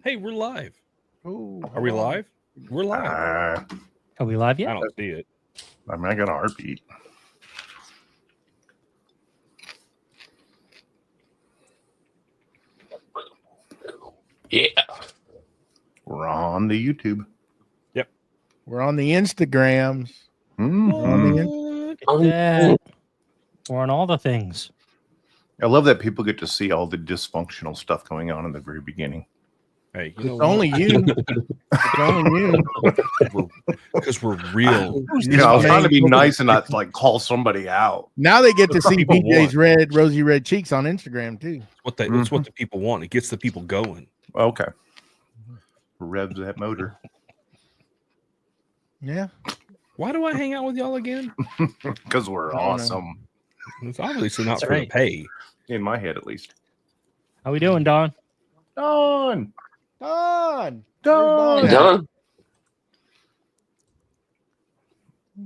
Hey, we're live. Ooh, Are we live? We're live. Are we live yet? I don't see it. I mean, I got a heartbeat. Yeah. We're on the YouTube. Yep. We're on the Instagrams. Yeah. We're on all the things. I love that people get to see all the dysfunctional stuff going on in the very beginning. Hey, It's only you. It's only you. because we're real. I was trying to be nice and not like call somebody out. Now they get to see People BJ's rosy red cheeks on Instagram too. It's what the people want. It gets the people going. Okay. Revs that motor. Yeah. Why do I hang out with y'all again? Because we're I don't know. awesome. It's obviously not That's for the right. pay. In my head, at least. How we doing, Don? Done. Don. Done. Done.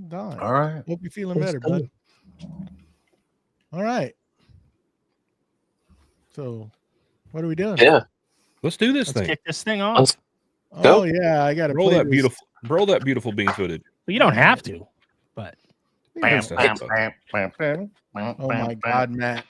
Don. All right. Hope you're feeling better, bud. All right. So, what are we doing? Yeah. Let's do this Let's thing. kick this thing off. Let's- Oh Go. yeah, I got to Roll that beautiful bean footage. Well, you don't have to, but Bam, Bam, bam, bam, bam, bam, bam, Oh my bam, God, Matt.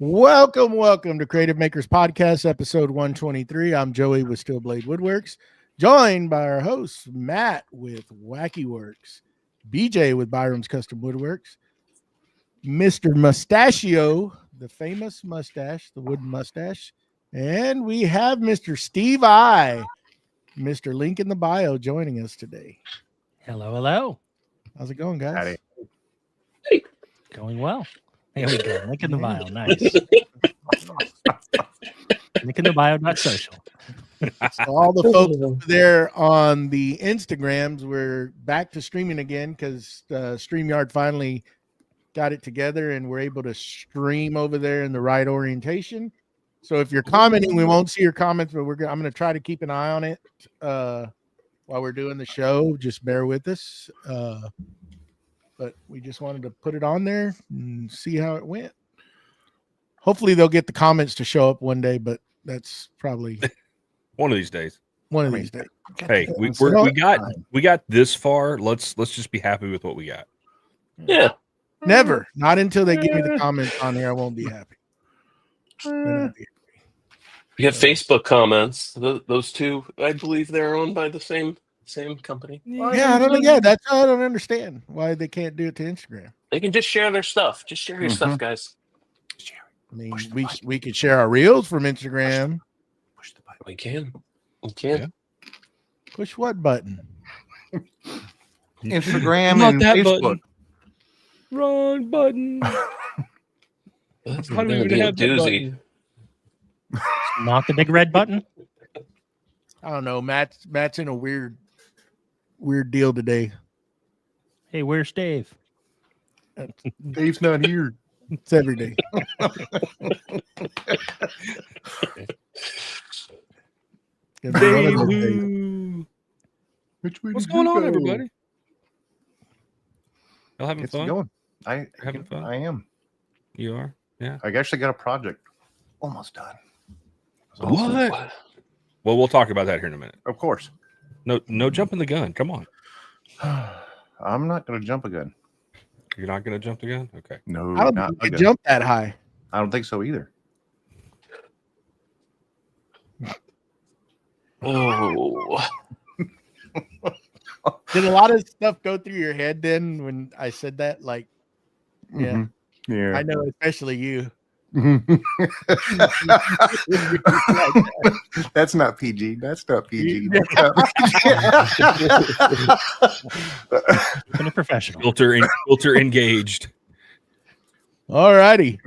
Welcome to Creative Makers Podcast, episode 123. I'm Joey with Steel Blade Woodworks, joined by our host, Matt with Wacky Works, BJ with Byram's Custom Woodworks, Mr. Mustachio, the famous mustache, the wooden mustache, and we have Mr. Steve I, Mr. Link in the Bio, joining us today. hello. How's it going, guys? Howdy. Going well. There we go. Link in the bio. Nice. Link in the bio, not social. So all the folks over there on the Instagrams, we're back to streaming again because StreamYard finally got it together and we're able to stream over there in the right orientation. So if you're commenting, we won't see your comments, but I'm going to try to keep an eye on it while we're doing the show. Just bear with us. But we just wanted to put it on there and see how it went. Hopefully they'll get the comments to show up one day, but that's probably One of these days. one of these days. Hey, we got this far. Let's just be happy with what we got. Yeah. Never. Not until they give me the comments on here. I won't be happy. Then I'll be We have Facebook comments. Those two, I believe they're owned by the same company. Yeah, I don't know. Yeah, that's I don't understand why they can't do it to Instagram. They can just share their stuff. Just share your stuff, guys. I mean, we could share our reels from Instagram. Push the button. We can. We can. Yeah. Push what button? Instagram Not and that Facebook. button. Wrong button. That's How do we gonna even be a have that doozy. button? Not the big red button. I don't know. Matt's in a weird deal today. Hey, where's Dave? Dave's not here. It's every day. Dave. Which way What's did you going on, go? everybody? Y'all having It's fun? going. I Having fun? I am. You are? Yeah. I actually got a project almost done. What? Well, we'll talk about that here in a minute. Of course. No jumping the gun. Come on. I'm not going to jump again. You're not going to jump the gun? Okay. No, I don't not think you again. can jump that high. I don't think so either. Oh. Did a lot of stuff go through your head then when I said that? Like, yeah, Mhm. Yeah. I know, especially you. That's not PG. That's not PG. Been a professional. Filter engaged. All righty.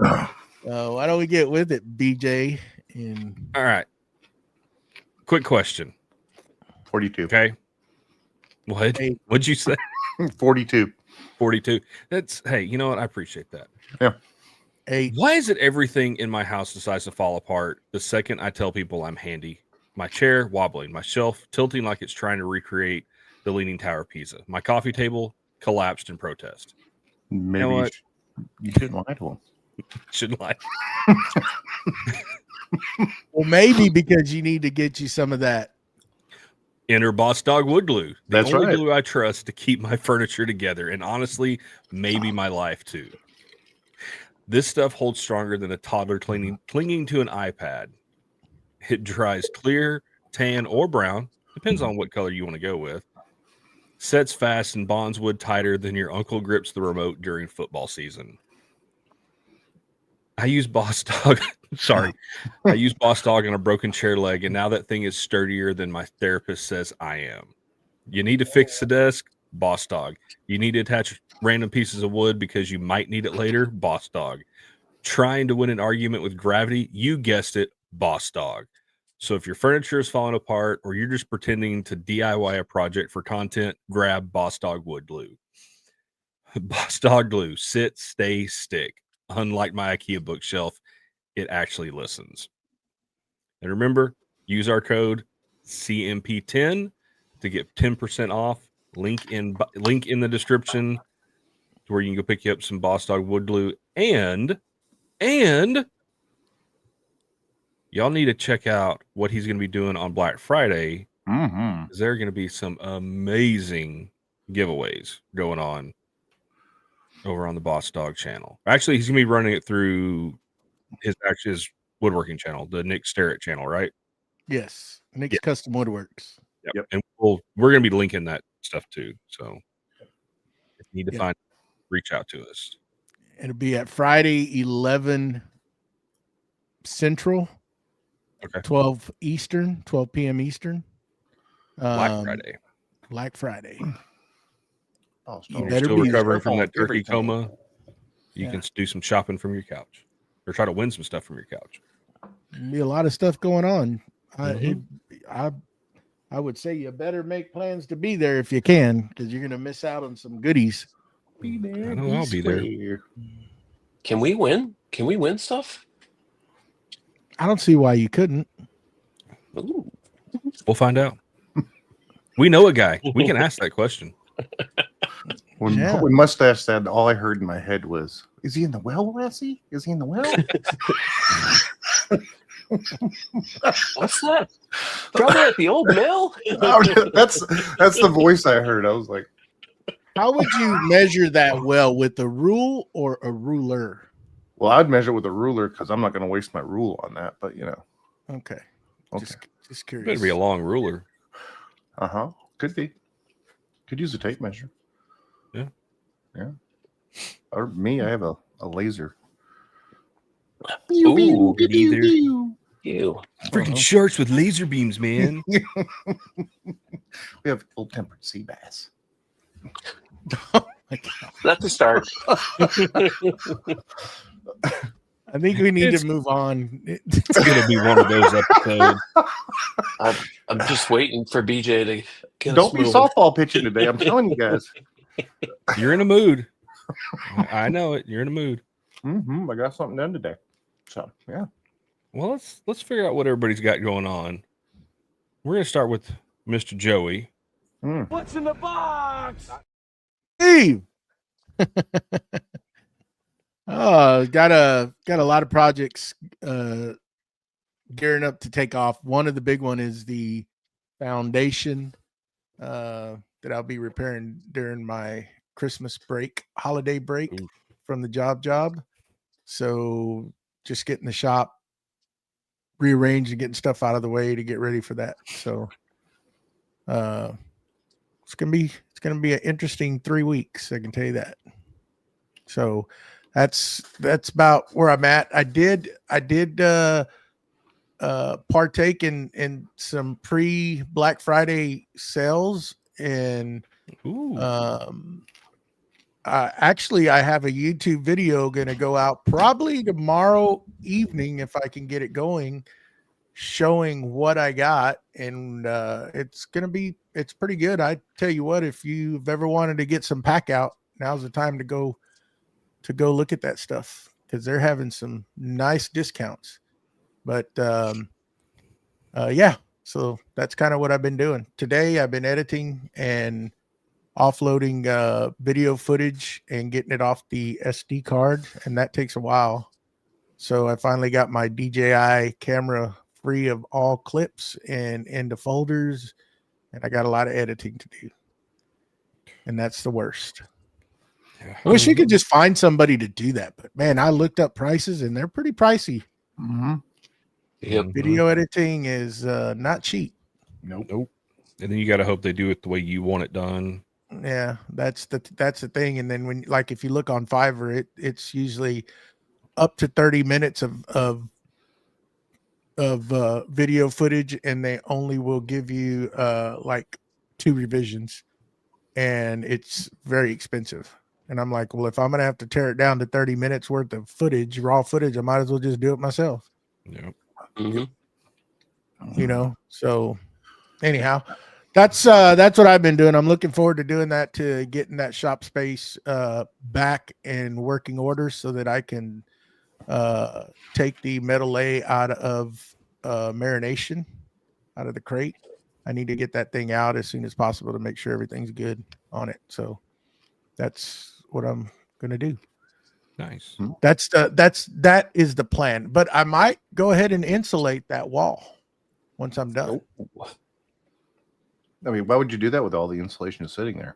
Why don't we get with it, BJ? And All right. Quick question. 42. Okay. What? Hey. What'd you say? 42. 42. That's, hey, you know what? I appreciate that. Yeah. 8. Why is it everything in my house decides to fall apart the second I tell people I'm handy? My chair wobbling, my shelf tilting like it's trying to recreate the Leaning Tower of Pisa. My coffee table collapsed in protest. Maybe know what? you shouldn't lie to him. Shouldn't lie. Well, maybe because you need to get you some of that. Enter Boss Dog Wood Glue. The That's only right. glue I trust to keep my furniture together, and honestly, maybe my life too. This stuff holds stronger than a toddler clinging to an iPad. It dries clear, tan, or brown, depends on what color you want to go with. Sets fast and bonds wood tighter than your uncle grips the remote during football season. I use Boss Dog. Sorry. I use Boss Dog on a broken chair leg, and now that thing is sturdier than my therapist says I am. You need to fix the desk? Boss Dog. You need to attach random pieces of wood because you might need it later? Boss Dog. Trying to win an argument with gravity? You guessed it, Boss Dog. So if your furniture is falling apart or you're just pretending to DIY a project for content, grab Boss Dog Wood Glue. Boss Dog Glue. Sit, stay, stick. Unlike my IKEA bookshelf, it actually listens. And remember, use our code CMP10 to get 10% off. Link in the description to where you can go pick you up some Boss Dog Wood Glue. And y'all need to check out what he's going to be doing on Black Friday. Mm-hmm. There are going to be some amazing giveaways going on over on the Boss Dog channel. Actually, he's going to be running it through his woodworking channel, the Nick Starrett channel, right? Yes. Nick's Custom Woodworks. Yep. And we're going to be linking that stuff too. So if you need to reach out to us. It'll be at Friday, 11 Central. Okay. 12 p.m. Eastern. Black Friday. Oh, You You're better still be recovering there. from that turkey Everything. coma. You can do some shopping from your couch or try to win some stuff from your couch. Be a lot of stuff going on. Mhm. I would say you better make plans to be there if you can, because you're going to miss out on some goodies. Be there. I know I'll be there. Can we win? Can we win stuff? I don't see why you couldn't. Ooh. We'll find out. We know a guy. We can ask that question. When Mustache said, all I heard in my head was, "Is he in the well, Lassie? Is he in the well?" What's that? Trouble at the old mill? that's the voice I heard. I was like, How would you measure that well, with a rule or a ruler? well, I'd measure with a ruler because I'm not going to waste my rule on that. But Okay. okay. Just curious. Better be a long ruler. Could be. Could use a tape measure. Yeah. Or me, I have a laser. Ooh, neither. ew. Freaking sharks with laser beams, man. We have ill-tempered sea bass. That's a start. I think we need to move on. It's gonna be one of those episodes. I'm just waiting for BJ to get Don't us be moving. softball pitching today. I'm telling you guys. You're in a mood. I know it. You're in a mood. I got something done today. So yeah. Well, let's figure out what everybody's got going on. We're gonna start with Mr. Joey. What's in the box? Steve. Got a lot of projects gearing up to take off. One of the big one is the foundation that I'll be repairing during my Christmas break, holiday break from the job. So just getting the shop rearranged and getting stuff out of the way to get ready for that. So it's gonna be an interesting 3 weeks, I can tell you that. So that's about where I'm at. I did partake in some pre-Black Friday sales, and actually I have a YouTube video going to go out probably tomorrow evening if I can get it going, showing what I got, and it's pretty good. I tell you what, if you've ever wanted to get some pack out, now's the time to go look at that stuff, because they're having some nice discounts. But yeah, so that's kind of what I've been doing. Today I've been editing and offloading video footage and getting it off the SD card, and that takes a while. So I finally got my DJI camera free of all clips and into folders, and I got a lot of editing to do. And that's the worst. Yeah. I wish you could just find somebody to do that, but man, I looked up prices and they're pretty pricey. Mm-hmm. Yep. Video editing is not cheap. Nope. And then you got to hope they do it the way you want it done. Yeah, that's the thing. And then when, like, if you look on Fiverr, it's usually up to 30 minutes of video footage, and they only will give you like 2 revisions, and it's very expensive. And I'm like, well, if I'm gonna have to tear it down to 30 minutes worth of footage, raw footage, I might as well just do it myself. Yeah. Mm-hmm. You know. So anyhow, that's what I've been doing. I'm looking forward to doing that, to getting that shop space back in working order so that I can take the metal lay out of marination, out of the crate. I need to get that thing out as soon as possible to make sure everything's good on it. So that's what I'm gonna do. Nice. That is the plan. But I might go ahead and insulate that wall once I'm done. I mean, why would you do that with all the insulation sitting there?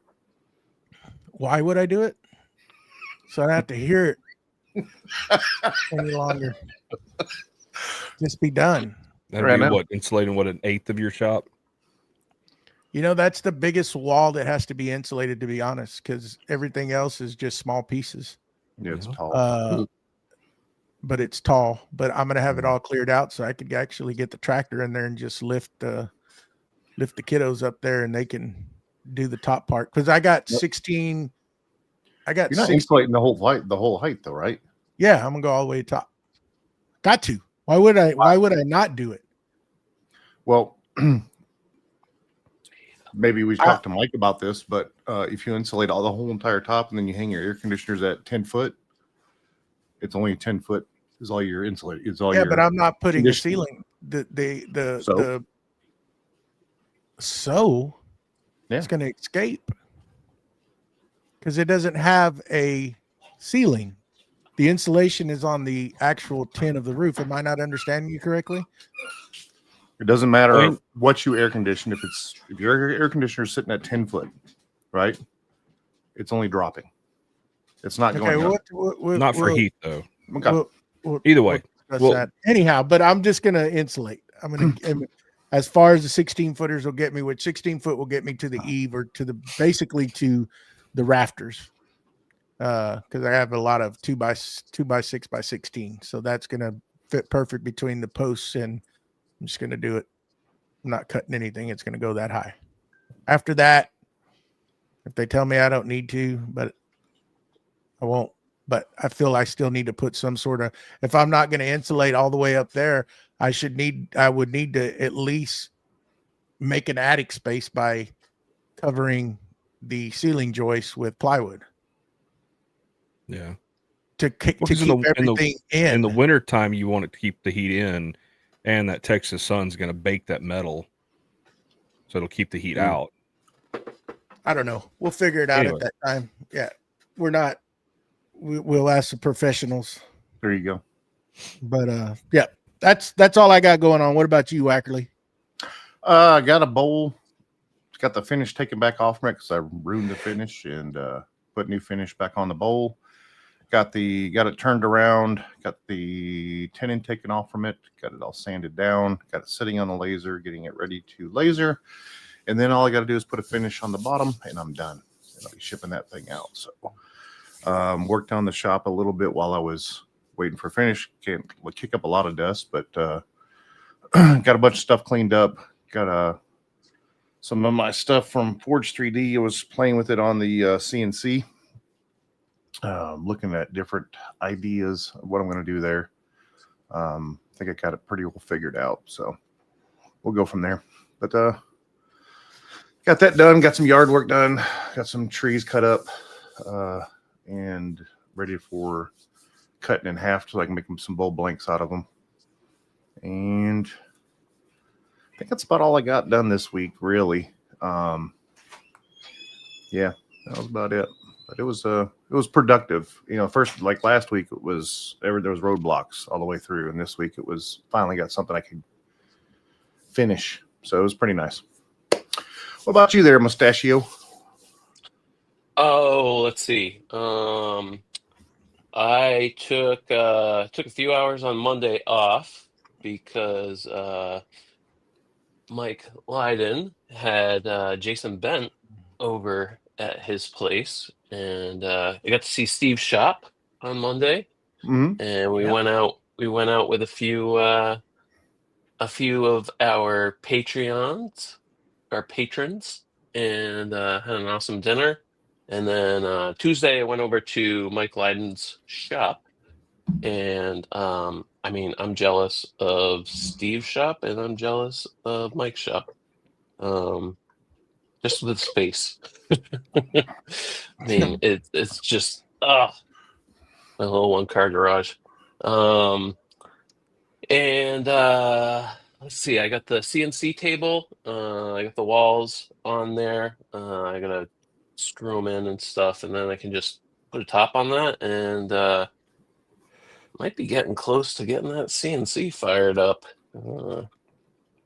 Why would I do it? So I don't have to hear it any longer. Just be done. That'd Right be now. what, insulating what, 1/8 of your shop? You know, that's the biggest wall that has to be insulated, to be honest, because everything else is just small pieces. Yeah, it's Yeah. tall. But it's tall. But I'm gonna have it all cleared out so I could actually get the tractor in there and just lift the kiddos up there, and they can do the top part. Because I got 16. I got You're not 16. insulating the whole height, though, right? Yeah, I'm gonna go all the way to top. Got to. Why would I not do it? Well, maybe we should talk to Mike about this, but if you insulate the whole entire top and then you hang your air conditioners at 10 foot, it's only 10 foot is all you're insulating. It's all But I'm not putting the conditioning. ceiling. So Yeah. it's gonna escape because it doesn't have a ceiling. The insulation is on the actual tin of the roof. Am I not understanding you correctly? It doesn't matter I mean- what you air condition. If your air conditioner is sitting at 10 foot, right? It's only dropping. It's not Okay, going up. Not for heat, though. Okay. Either way. Discuss Well- that. Anyhow, but I'm just gonna insulate. I'm gonna as far as the 16 footers will get me, which 16 foot will get me to the eave, or to the basically to the rafters. Because I have a lot of 2x6 by 16, so that's gonna fit perfect between the posts, and I'm just gonna do it. I'm not cutting anything. It's gonna go that high. After that, if they tell me I don't need to, but I won't. But I feel I still need to put some sort of, if I'm not going to insulate all the way up there, I would need to at least make an attic space by covering the ceiling joists with plywood Yeah. to keep Well, 'cause everything in. In the wintertime, you want it to keep the heat in, and that Texas sun's going to bake that metal. So it'll keep the heat out. I don't know. We'll figure it out Anyway. at that time. Yeah. We'll ask the professionals. There you go. But yeah, that's all I got going on. What about you, Wackerly? I got a bowl. Got the finish taken back off from it because I ruined the finish, and put new finish back on the bowl. Got it turned around. Got the tenon taken off from it. Got it all sanded down. Got it sitting on the laser, getting it ready to laser. And then all I got to do is put a finish on the bottom, and I'm done. And I'll be shipping that thing out. So worked on the shop a little bit while I was waiting for finish. Can't kick up a lot of dust, but got a bunch of stuff cleaned up. Got some of my stuff from Forge 3D. I was playing with it on the CNC. Looking at different ideas of what I'm going to do there. I think I got it pretty well figured out. So we'll go from there. But got that done. Got some yard work done. Got some trees cut up. And ready for cutting in half so I can make them some bowl blanks out of them. And I think that's about all I got done this week, really. Yeah, that was about it. But it was productive. You know, first, like last week, there was roadblocks all the way through, and this week it was finally got something I could finish. So it was pretty nice. What about you there, Mustachio? Oh, let's see. I took a few hours on Monday off because Mike Lydon had Jason Bent over at his place, and I got to see Steve's shop on Monday, and we went out. We went out with a few of our patrons, and had an awesome dinner. And then Tuesday, I went over to Mike Lydon's shop, and I mean, I'm jealous of Steve's shop, and I'm jealous of Mike's shop. Just with space. I mean, it's just my little 1-car garage. And let's see, I got the CNC table. I got the walls on there. I gotta screw them in and stuff, and then I can just put a top on that, and might be getting close to getting that CNC fired up.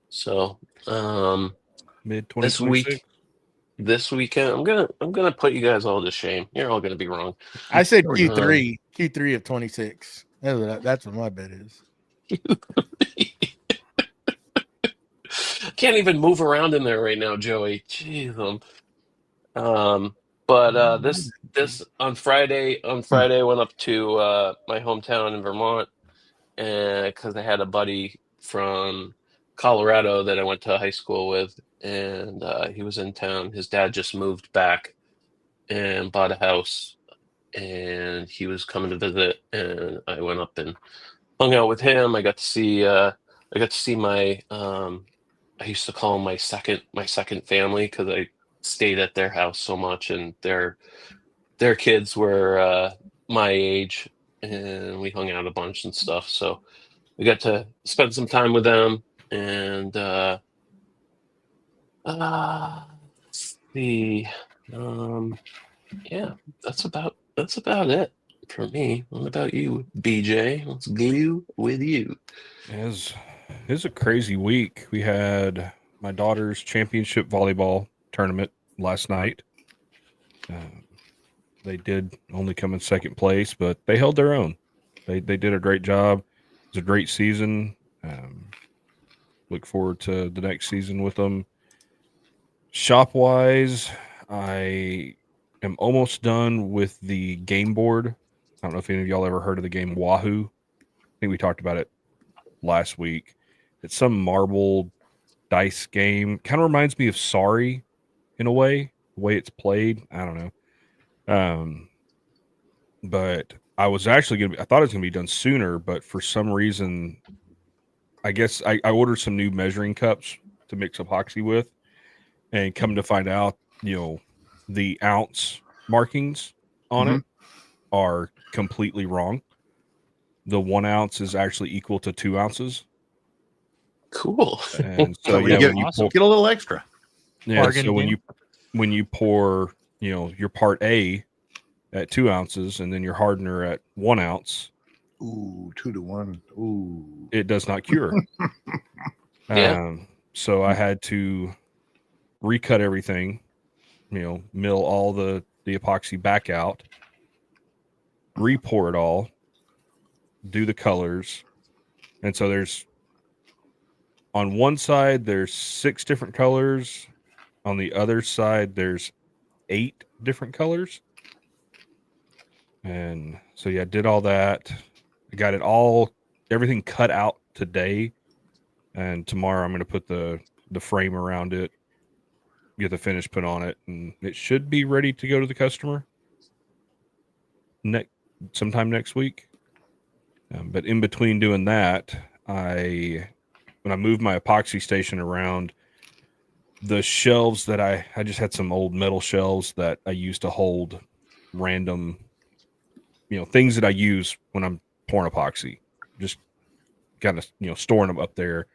So mid 2026. This weekend, I'm gonna put you guys all to shame. You're all gonna be wrong. I said Q3 of 26. That's what my bet is. Can't even move around in there right now, Joey. Jeez. But this on Friday, I went up to my hometown in Vermont, and because I had a buddy from Colorado that I went to high school with, and he was in town. His dad just moved back and bought a house, and he was coming to visit, and I went up and hung out with him. I got to see my I used to call them my second family, because I stayed at their house so much, and their kids were my age, and we hung out a bunch and stuff. So we got to spend some time with them, and let's see, yeah, that's about it for me. What about you, BJ? Let's glue with you. It was a crazy week. We had my daughter's championship volleyball tournament last night. They did only come in second place, but they held their own. They did a great job. It was a great season. Look forward to the next season with them. Shop-wise, I am almost done with the game board. I don't know if any of y'all ever heard of the game Wahoo. I think we talked about it last week. It's some marble dice game. Kind of reminds me of Sorry in a way, the way it's played. I don't know. But I was actually I thought it was going to be done sooner, but for some reason, I guess I ordered some new measuring cups to mix epoxy with, and come to find out, the ounce markings on it are completely wrong. The 1 ounce is actually equal to 2 ounces. Cool. And so So yeah, get when a little extra. so when you pour, your part A at 2 ounces, and then your hardener at 1 ounce, Ooh, 2 to 1. Ooh, it does not cure. Yeah. So I had to recut everything, mill all the epoxy back out, re-pour it all, do the colors. And so there's, on one side, there's 6 different colors. On the other side, there's 8 different colors. And so, yeah, did all that. I got everything cut out today. And tomorrow I'm going to put the frame around it, get the finish put on it, and it should be ready to go to the customer sometime next week. But in between doing that, when I moved my epoxy station around, the shelves that I just had some old metal shelves that I used to hold random things that I use when I'm pouring epoxy, just kind of, storing them up there.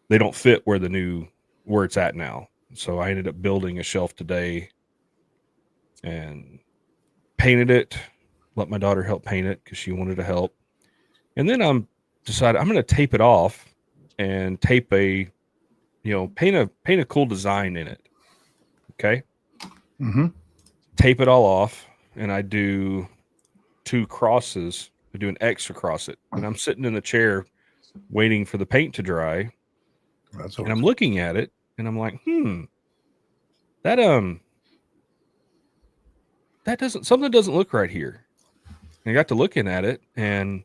They don't fit where it's at now. So I ended up building a shelf today and painted it, let my daughter help paint it because she wanted to help. And then decided I'm going to tape it off and tape paint a cool design in it. Okay. Mm-hmm. Tape it all off. And I do 2 crosses. I do an X across it. And I'm sitting in the chair waiting for the paint to dry. And I'm looking at it and I'm like, something doesn't look right here. And I got to looking at it and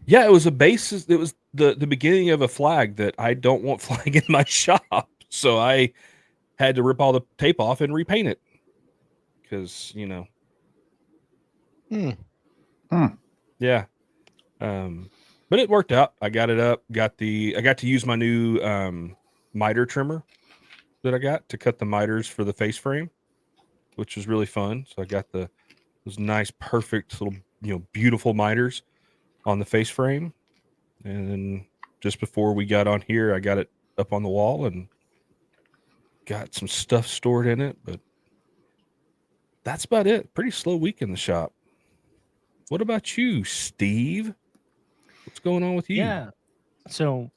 yeah, it was a basis. It was the beginning of a flag that I don't want flag in my shop. So I had to rip all the tape off and repaint it. Because, yeah. But it worked out. I got it up. I got to use my new miter trimmer that I got to cut the miters for the face frame, which was really fun. So I got those nice, perfect little, beautiful miters on the face frame. And then just before we got on here, I got it up on the wall and got some stuff stored in it. But that's about it. Pretty slow week in the shop. What about you, Steve? What's going on with you? Yeah. So,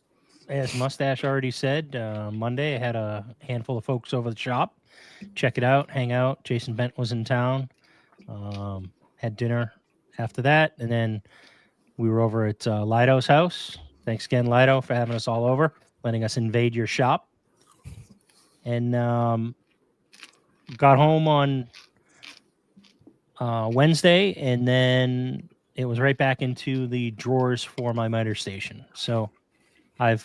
as Mustache already said, Monday I had a handful of folks over the shop. Check it out, hang out. Jason Bent was in town. Had dinner after that, and then we were over at Lido's house. Thanks again, Lido, for having us all over, letting us invade your shop. And got home on Wednesday, and then it was right back into the drawers for my miter station. So I'm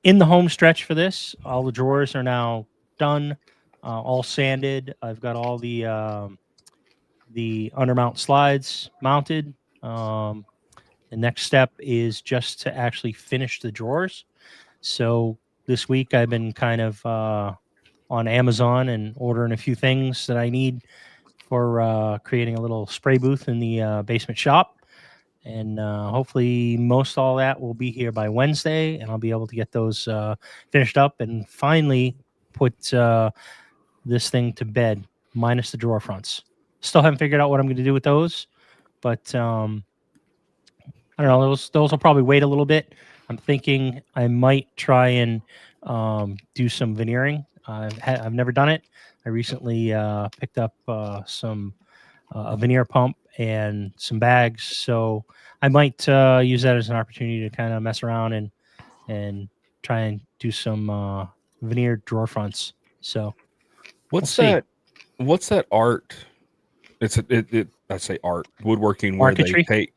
in the home stretch for this. All the drawers are now done, all sanded. I've got all the undermount slides mounted. The next step is just to actually finish the drawers. So this week I've been kind of on Amazon and ordering a few things that I need for creating a little spray booth in the basement shop. And hopefully most all that will be here by Wednesday, and I'll be able to get those finished up and finally put this thing to bed, minus the drawer fronts. Still haven't figured out what I'm going to do with those, but I don't know. Those will probably wait a little bit. I'm thinking I might try and do some veneering. I've never done it. I recently picked up a veneer pump and some bags, so I might use that as an opportunity to kind of mess around and try and do some veneer drawer fronts. So what's that art? I say art, woodworking, where marquetry? they take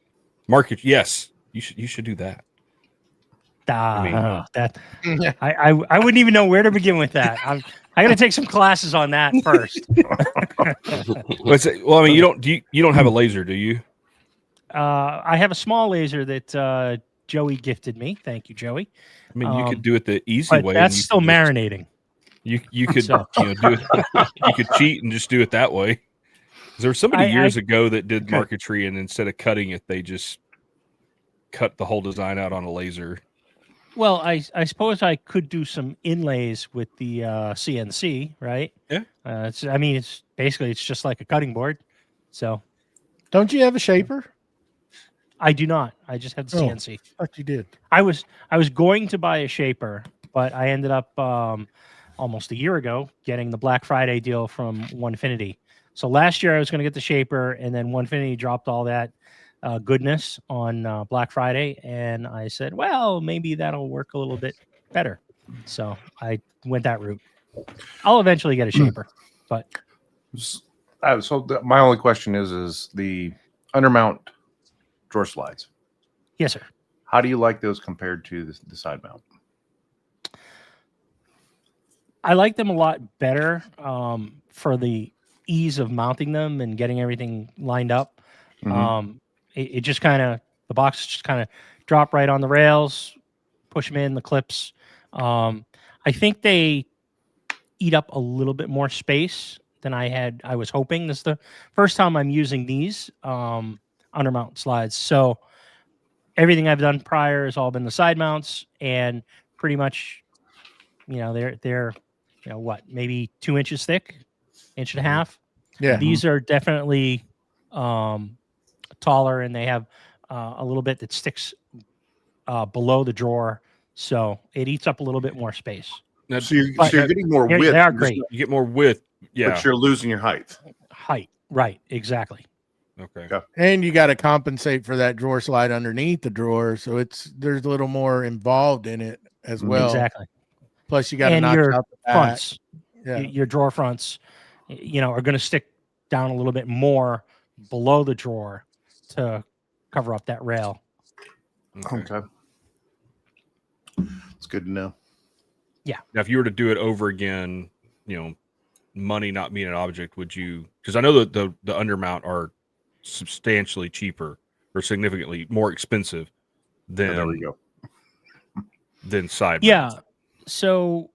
market. Yes, you should do that. I wouldn't even know where to begin with that. I got to take some classes on that first. Well, I mean, you don't have a laser, do you? I have a small laser that Joey gifted me. Thank you, Joey. I mean, you could do it the easy but way. That's still marinating. You could do it. You could cheat and just do it that way. There was somebody years ago that did marquetry, and instead of cutting it, they just cut the whole design out on a laser. Well, I suppose I could do some inlays with the CNC, right? Yeah. It's basically just like a cutting board. So, Don't you have a shaper? I do not. I just have the CNC. I thought you did. I was going to buy a shaper, but I ended up almost a year ago getting the Black Friday deal from Onefinity. So last year I was going to get the shaper, and then Onefinity dropped all that goodness on Black Friday, and I said, well, maybe that'll work a little bit better. So I went that route. I'll eventually get a shaper, but my only question is the undermount drawer slides. Yes, sir. How do you like those compared to the side mount? I like them a lot better for the ease of mounting them and getting everything lined up. Mm-hmm. It just kind of, the boxes just kind of drop right on the rails, push them in, the clips. I think they eat up a little bit more space than I was hoping. This is the first time I'm using these undermount slides. So everything I've done prior has all been the side mounts, and pretty much, they're maybe 2 inches thick, inch and a half. Yeah. These are definitely taller, and they have a little bit that sticks below the drawer, so it eats up a little bit more space. Now, So you're getting more They width, are great. you get more width. Yeah. but you're losing your height. Height, right? Exactly. Okay. Yeah. And you got to compensate for that drawer slide underneath the drawer, so there's a little more involved in it as well. Exactly. Plus, you got to And knock your out the back. fronts, Yeah. your drawer fronts, are going to stick down a little bit more below the drawer to cover up that rail. Okay. It's good to know. Now, if you were to do it over again, money not being an object, would you? Because I know that the undermount are substantially cheaper or significantly more expensive than There we go. than side Yeah. mounts. So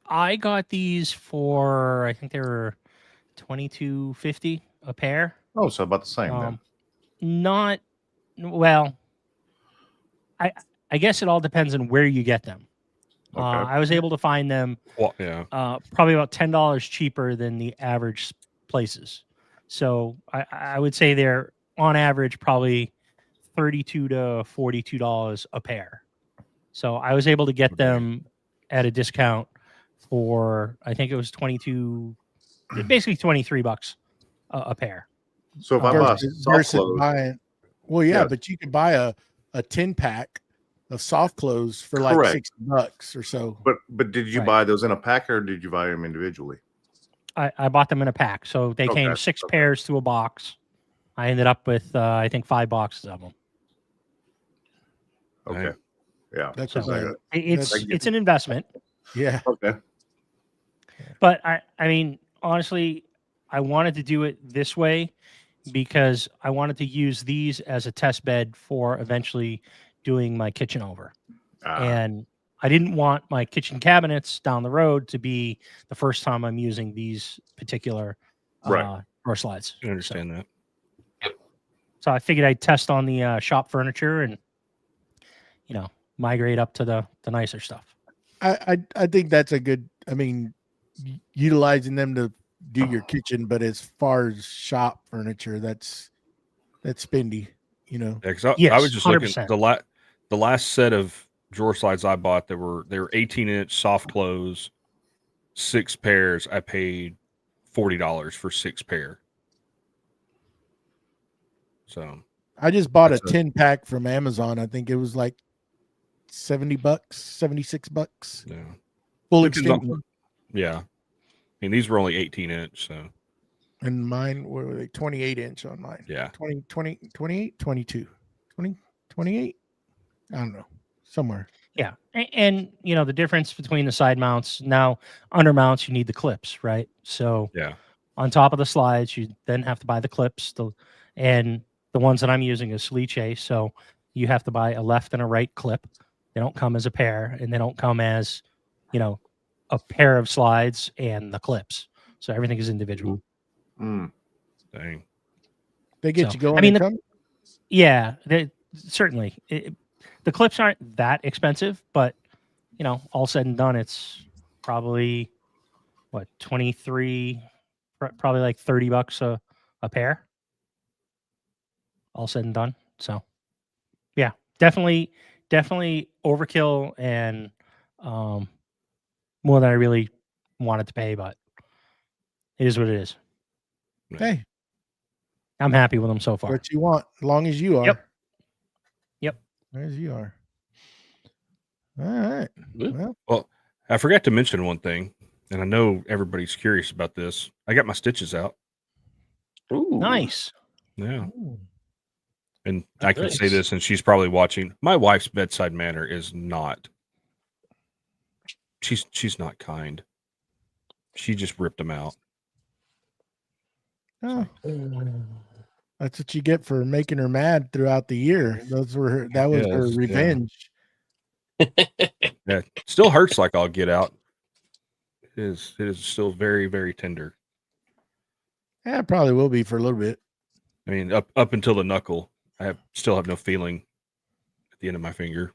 I got these for, I think they were $22.50 a pair. Oh, so about the same then. Not well. I guess it all depends on where you get them. Okay. I was able to find them Well, yeah. probably about $10 cheaper than the average places. So I would say they're on average probably $32 to $42 a pair. So I was able to get them at a discount for, I think it was basically $23 a pair. So if I bought soft versus clothes, buying, well, yeah, Yeah. but you could buy a 10-pack of soft clothes for like Correct. $60 or so. but did you Right. buy those in a pack or did you buy them individually? I bought them in a pack. So they came Okay, 6 okay. pairs to a box. I ended up with, I think, 5 boxes of them. Okay. Right. Yeah. That's So what it's an investment. yeah. Okay. But I mean, honestly, I wanted to do it this way because I wanted to use these as a test bed for eventually doing my kitchen over. And I didn't want my kitchen cabinets down the road to be the first time I'm using these particular Right. drawer slides. I understand that. So I figured I'd test on the shop furniture and, migrate up to the nicer stuff. I think that's a good, utilizing them to do your kitchen, but as far as shop furniture, that's spendy, Yeah, because I Yes, was just looking 100%. the last set of drawer slides I bought. They were 18-inch soft close, 6 pairs. I paid $40 for 6 pair. So I just bought a That's 10-pack from Amazon. I think it was like $70, $76, yeah, full Depends on- extension. yeah. I mean, these were only 18-inch, so And mine were like 28-inch on mine. yeah. 20, 28, 22, 20, 28. I don't know, somewhere. Yeah. And the difference between the side mounts, now under mounts, you need the clips, right? So Yeah. on top of the slides, you then have to buy the clips. And the ones that I'm using is Sliche. So you have to buy a left and a right clip. They don't come as a pair, and they don't come as, a pair of slides and the clips. So everything is individual. Mm. Dang. They get So, you going. I mean, and coming. Yeah, certainly. The clips aren't that expensive, but all said and done, it's probably what 23, probably like $30 a pair. All said and done. So, yeah, definitely overkill and more than I really wanted to pay, but it is what it is. Hey, I'm happy with them so far. what you want, as long as you are. Yep. As you are. All right. Yeah. Well, I forgot to mention one thing, and I know everybody's curious about this. I got my stitches out. Ooh. Nice. Yeah. ooh, And I can say Nice. this, and she's probably watching. My wife's bedside manner is not. She's not kind. She just ripped them out. oh, that's what you get for making her mad throughout the year. That was her Yes, yeah. revenge. Yeah, still hurts like I'll get out. It is still very, very tender. Yeah, it probably will be for a little bit. I mean, up until the knuckle, still have no feeling at the end of my finger.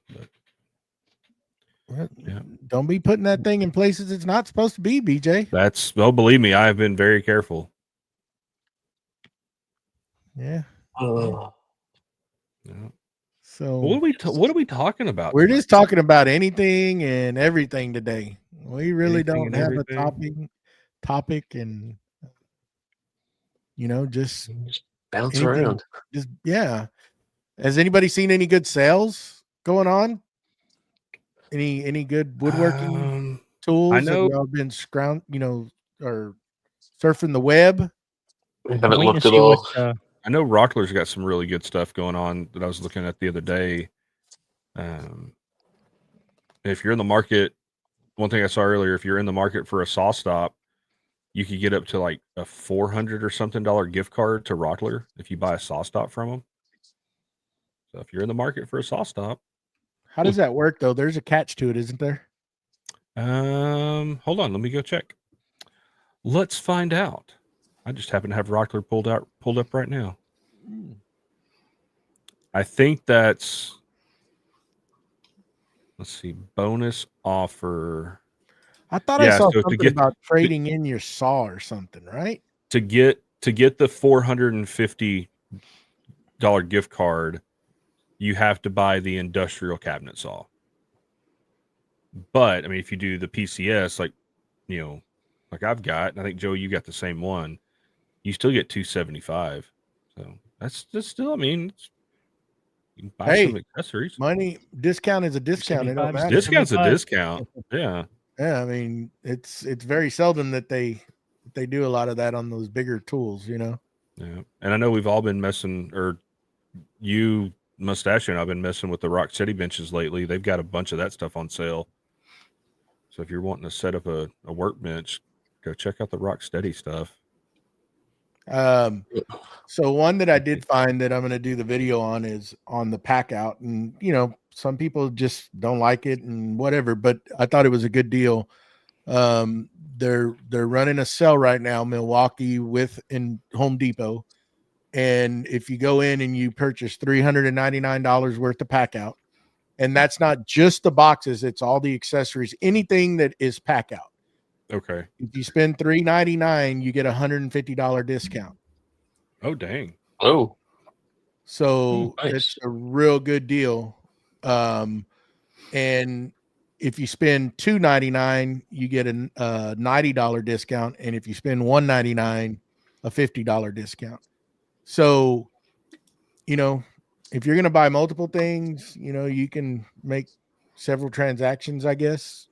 But yeah. Don't be putting that thing in places it's not supposed to be, BJ. Believe me, I have been very careful. Yeah. Yeah. So what are we talking about? We're just talking about anything and everything today. We really don't have a topic, and just bounce around. Just yeah. Has anybody seen any good sales going on? Any good woodworking tools? I know. Have y'all been or surfing the web? I haven't looked at all. I know Rockler's got some really good stuff going on that I was looking at the other day. If you're in the market, one thing I saw earlier, if you're in the market for a saw stop, you could get up to like a $400 or something gift card to Rockler if you buy a saw stop from them. So if you're in the market for a saw stop. How does that work though? There's a catch to it, isn't there? Hold on, let me go check. Let's find out. I just happen to have Rockler pulled up right now. I think that's, let's see, bonus offer. I thought I saw something about trading in your saw or something, right? To get the $450 gift card, you have to buy the industrial cabinet saw. But I mean, if you do the PCS, like I've got, and I think Joe, you got the same one, you still get $275. So that's still, I mean, you can buy some accessories. Money discount is a discount. It don't matter. Discount's a discount. Yeah. Yeah. I mean, it's very seldom that they do a lot of that on those bigger tools, Yeah. And I know we've all been messing, or you, Mustache, and I've been messing with the Rocksteady benches lately. They've got a bunch of that stuff on sale. So if you're wanting to set up a workbench, go check out the Rocksteady stuff. So one that I did find that I'm going to do the video on is on the pack out, and some people just don't like it and whatever, but I thought it was a good deal. They're running a sale right now, Milwaukee in Home Depot. And if you go in and you purchase $399 worth of pack out, and that's not just the boxes, it's all the accessories, anything that is pack out. Okay. If you spend $399, you get $150 discount. Oh, dang. Oh. So nice. It's a real good deal. And if you spend $299, you get a $90 discount. And if you spend $199, a $50 discount. So, if you're going to buy multiple things, you can make several transactions, I guess,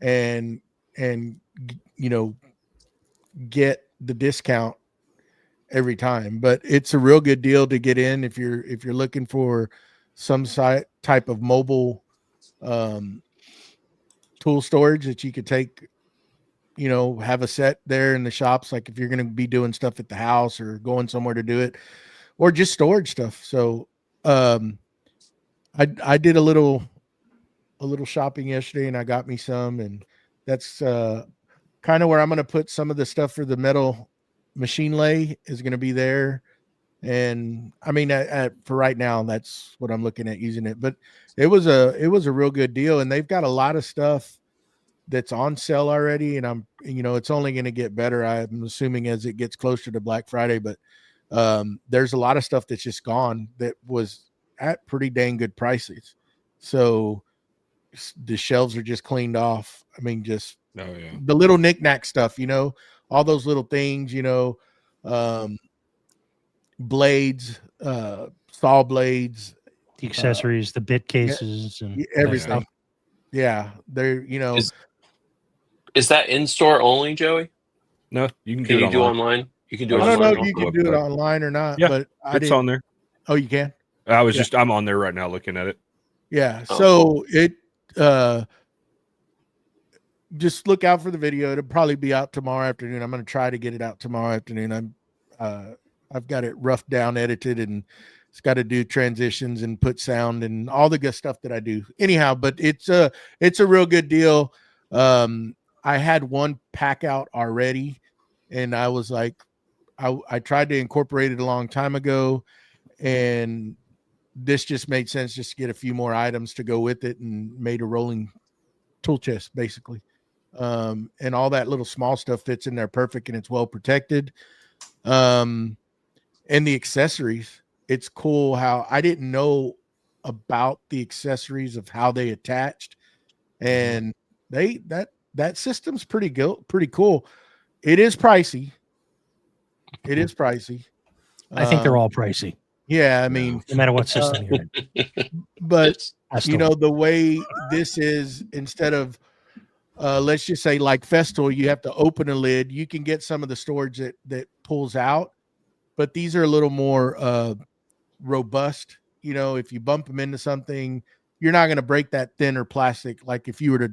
and get the discount every time. But it's a real good deal to get in if you're looking for some type of mobile tool storage that you could take, have a set there in the shops, like if you're going to be doing stuff at the house or going somewhere to do it, or just storage stuff. So I did a little shopping yesterday, and I got me some, and that's kind of where I'm going to put some of the stuff for the metal machine lay is going to be there. And I mean, for right now, that's what I'm looking at using it, but it was a real good deal, and they've got a lot of stuff that's on sale already, and it's only going to get better, I'm assuming, as it gets closer to Black Friday. But there's a lot of stuff that's just gone that was at pretty dang good prices. So the shelves are just cleaned off. I mean, just the little knickknack stuff, all those little things, blades, saw blades, the accessories, the bit cases, and everything. Yeah, they're Is that in store only, Joey? No, you can do it online. You can do it I don't know online. if you can do it online or not. Yeah, but it's on there. Oh, you can? I'm on there right now looking at it. Yeah. Oh, so cool. it just look out for the video. It'll probably be out tomorrow afternoon. I'm going to try to get it out tomorrow afternoon. I've got it roughed down, edited, and it's got to do transitions and put sound and all the good stuff that I do. Anyhow, but it's a real good deal. I had one pack out already, and I was like, I tried to incorporate it a long time ago, and this just made sense just to get a few more items to go with it, and made a rolling tool chest basically. And all that little small stuff fits in there perfect, and it's well protected. And the accessories, it's cool how I didn't know about the accessories of how they attached, and that system's pretty cool. It is pricey. I think they're all pricey, yeah, I mean, no matter what system you're in. but Festal. you know, the way this is, instead of let's just say like Festal, you have to open a lid. You can get some of the storage that pulls out, but these are a little more robust. You know, if you bump them into something, you're not going to break that thinner plastic. Like if you were to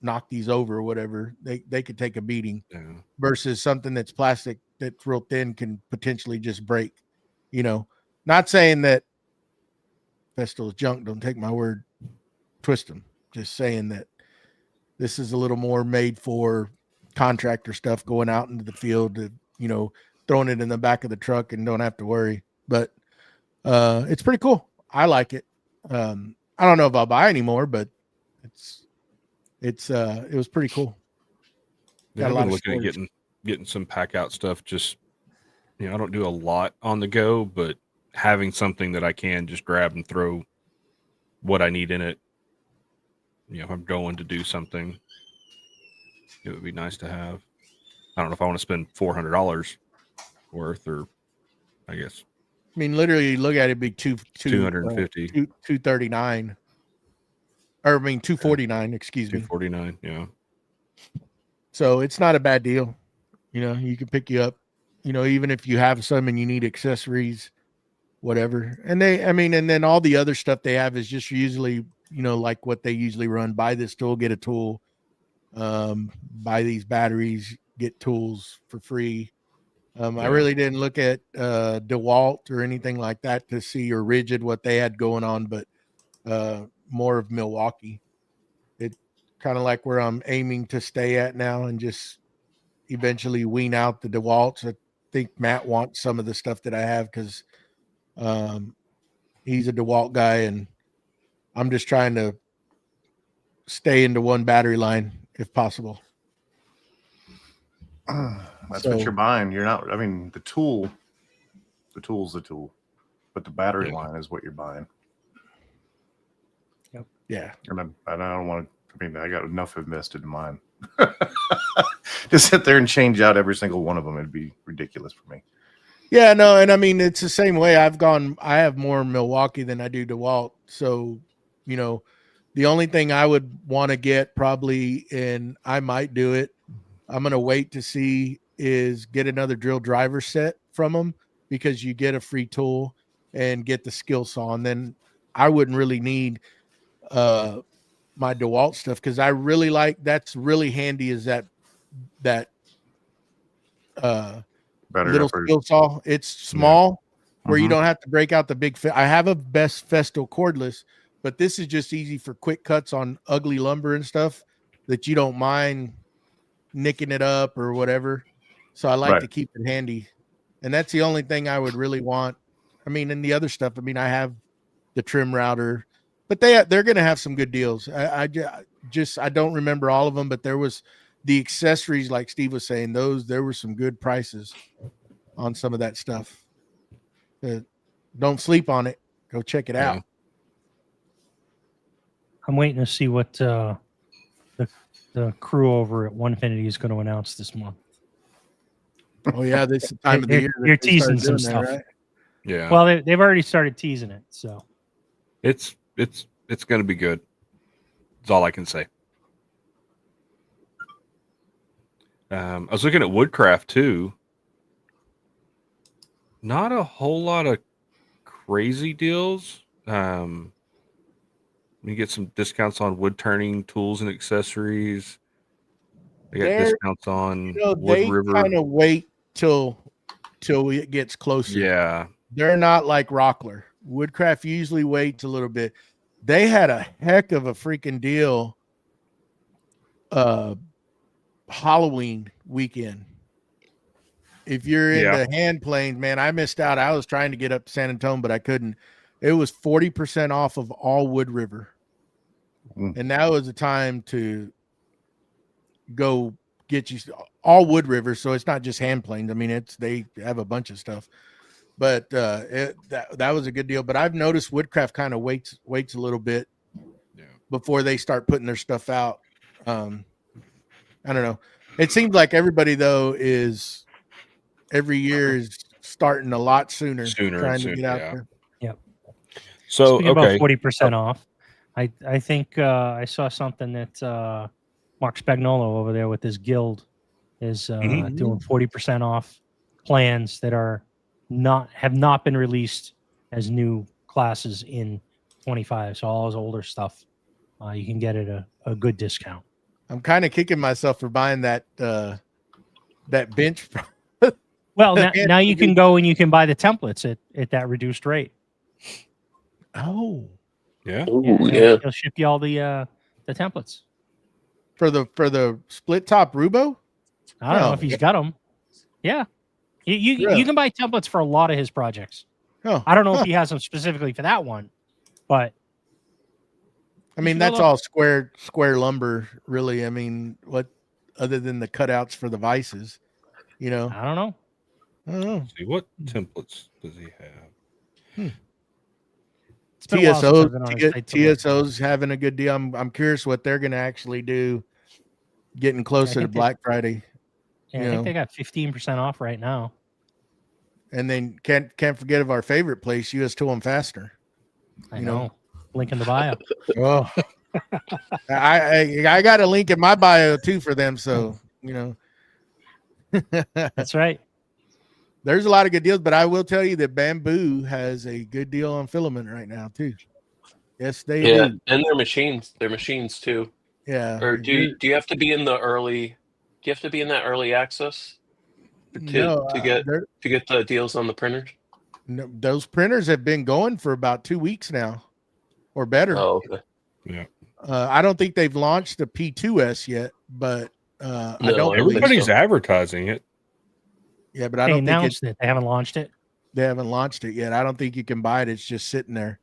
knock these over or whatever, they could take a beating. Yeah. Versus something that's plastic that's real thin can potentially just break. You know, not saying that Festal is junk. Don't take my word. Twist them. Just saying that this is a little more made for contractor stuff, going out into the field, to, you know, throwing it in the back of the truck and don't have to worry. But it's pretty cool. I like it. I don't know if I'll buy anymore, but it was pretty cool. Yeah, I've been looking at getting some pack out stuff. Just, you know, I don't do a lot on the go, but having something that I can just grab and throw what I need in it. You know, if I'm going to do something, it would be nice to have. I don't know if I want to spend $400 worth, or I guess. I mean, literally, you look at it, it'd be 250, 239, or I mean 249. Excuse me, 249. Yeah. So it's not a bad deal. You know, you can pick you up. You know, even if you have some and you need accessories, whatever. And and then all the other stuff they have is just usually, you know, like what they usually run. Buy this tool, get a tool. Buy these batteries, get tools for free. I really didn't look at DeWalt or anything like that to see, or Rigid, what they had going on, but more of Milwaukee. It kind of like where I'm aiming to stay at now, and just eventually wean out the DeWalts. I think Matt wants some of the stuff that I have because he's a DeWalt guy, and I'm just trying to stay into one battery line if possible. That's what you're buying. You're not, I mean, the tool's the tool, but the battery line is what you're buying. Yep. Yeah. And I don't want to, I mean, I got enough invested in mine. To sit there and change out every single one of them, it'd be ridiculous for me. Yeah, no, and I mean, it's the same way. I have more Milwaukee than I do DeWalt. So, you know, the only thing I would want to get probably, and I might do it, I'm going to wait to see, is get another drill driver set from them, because you get a free tool and get the skill saw. And then I wouldn't really need my DeWalt stuff, because I really like, that's really handy, is that little skill saw. It's small, where you don't have to break out the big I have a best Festo cordless, but this is just easy for quick cuts on ugly lumber and stuff that you don't mind nicking it up or whatever. So I like to keep it handy, and that's the only thing I would really want. I mean, and the other stuff, I mean, I have the trim router, but they're going to have some good deals. I don't remember all of them, but there was the accessories, like Steve was saying, there were some good prices on some of that stuff. Don't sleep on it. Go check it out. I'm waiting to see what the crew over at Onefinity is going to announce this month. Oh yeah, this is the time of the year. You're teasing some stuff, right? Yeah. Well, they've already started teasing it, so it's going to be good. That's all I can say. I was looking at Woodcraft too. Not a whole lot of crazy deals. You get some discounts on wood turning tools and accessories. They got discounts on Wood River. Kind of wait till it gets closer. Yeah, they're not like Rockler. Woodcraft usually waits a little bit. They had a heck of a freaking deal Halloween weekend. if you're into hand planes, man, I missed out. I was trying to get up to San Antonio, but I couldn't. It was 40% off of all Wood River. And that was the time to go get you all Wood River. So it's not just hand planes. I mean, they have a bunch of stuff, but that was a good deal. But I've noticed Woodcraft kind of waits a little bit before they start putting their stuff out. I don't know. It seems like everybody though is every year is starting a lot sooner trying to get out there. Yep. So speaking about 40% off, I think I saw something that Mark Spagnolo over there with his guild is doing 40% off plans that have not been released as new classes in 25. So all his older stuff, you can get at a good discount. I'm kind of kicking myself for buying that bench. Well, now you can go and you can buy the templates at that reduced rate. Oh, yeah. He'll ship you all the templates for the split top Rubo. I don't know if he's got them. Yeah, you can buy templates for a lot of his projects. Oh, I don't know if he has them specifically for that one, but I mean that's all square lumber, really. I mean, what other than the cutouts for the vices, I don't know. Let's see, what templates does he have? TSO's having a good deal. I'm curious what they're going to actually do, getting closer to Black Friday. Yeah, I think they got 15% off right now. And then can't forget of our favorite place, US Tool and Fastener. I know. Link in the bio. Oh, I got a link in my bio too for them. So that's right. There's a lot of good deals, but I will tell you that Bamboo has a good deal on filament right now too. Yes, they do. And their machines too. Yeah. Or do you have to be in the early? Do you have to be in that early access to get the deals on the printers? No, those printers have been going for about 2 weeks now, or better. Oh, okay. Yeah. I don't think they've launched the P2S yet, but I don't. Everybody's advertising it. Yeah, but I don't think they haven't launched it. They haven't launched it yet. I don't think you can buy it. It's just sitting there.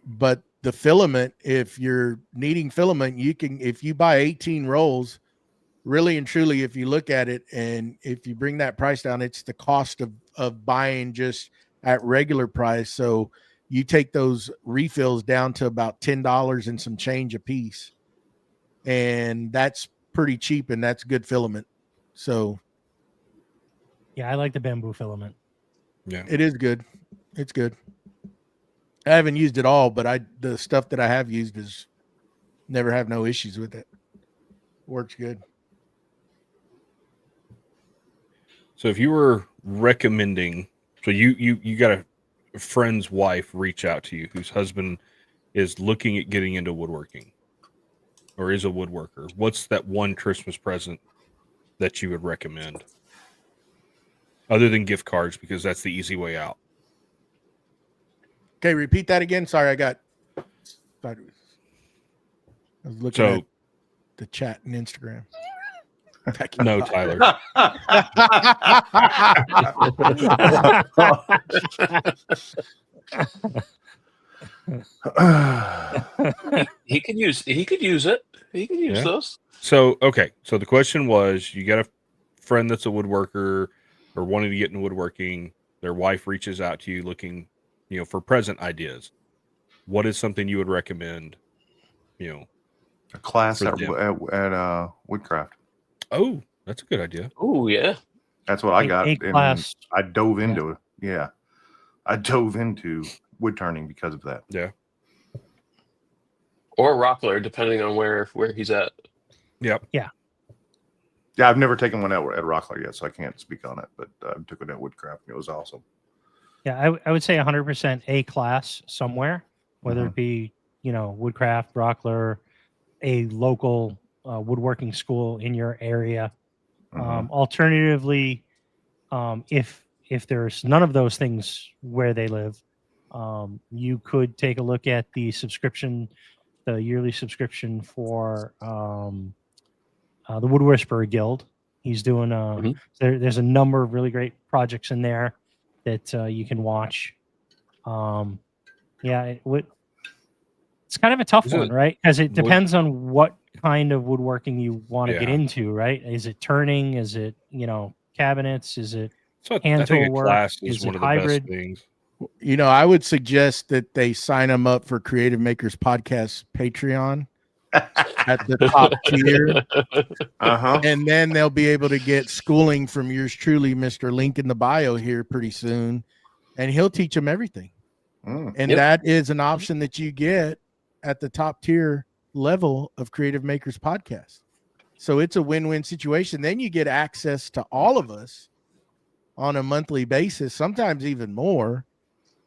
But the filament, if you're needing filament, you can, if you buy 18 rolls, really and truly, if you look at it and if you bring that price down, it's the cost of buying just at regular price. So you take those refills down to about $10 and some change a piece. And that's pretty cheap and that's good filament. So, yeah, I like the Bamboo filament. Yeah, it is good. It's good. I haven't used it all, but the stuff that I have used is never have no issues with it. Works good. So if you were recommending, so you got a friend's wife reach out to you whose husband is looking at getting into woodworking or is a woodworker, what's that one Christmas present that you would recommend other than gift cards, because that's the easy way out? Okay, repeat that again. Sorry, I was looking at the chat and Instagram. No, Tyler. He could use it. He could use those. So the question was, you got a friend that's a woodworker or wanting to get into woodworking, their wife reaches out to you looking, for present ideas. What is something you would recommend, a class at Woodcraft. Oh, that's a good idea. Oh, yeah. That's what I got. A class. I dove into it. Yeah. I dove into wood turning because of that. Yeah. Or Rockler, depending on where he's at. Yep. Yeah. Yeah, I've never taken one at Rockler yet, so I can't speak on it, but I took it at Woodcraft. It was awesome. Yeah, I would say 100% a class somewhere, whether it be, Woodcraft, Rockler, a local woodworking school in your area. Alternatively, if there's none of those things where they live, you could take a look at the yearly subscription for the Wood Whisperer Guild. He's doing there's a number of really great projects in there that you can watch. Yeah, it's kind of a tough one, right? Because it depends on what kind of woodworking you want to get into, right? Is it turning? Is it, cabinets? Is it hand tool work? Is it hybrid? Things. I would suggest that they sign them up for Creative Makers Podcast Patreon at the top tier. And then they'll be able to get schooling from yours truly, Mr. Link in the bio here pretty soon. And he'll teach them everything. And that is an option that you get at the top tier level of Creative Makers Podcast. So it's a win-win situation. Then you get access to all of us on a monthly basis, sometimes even more.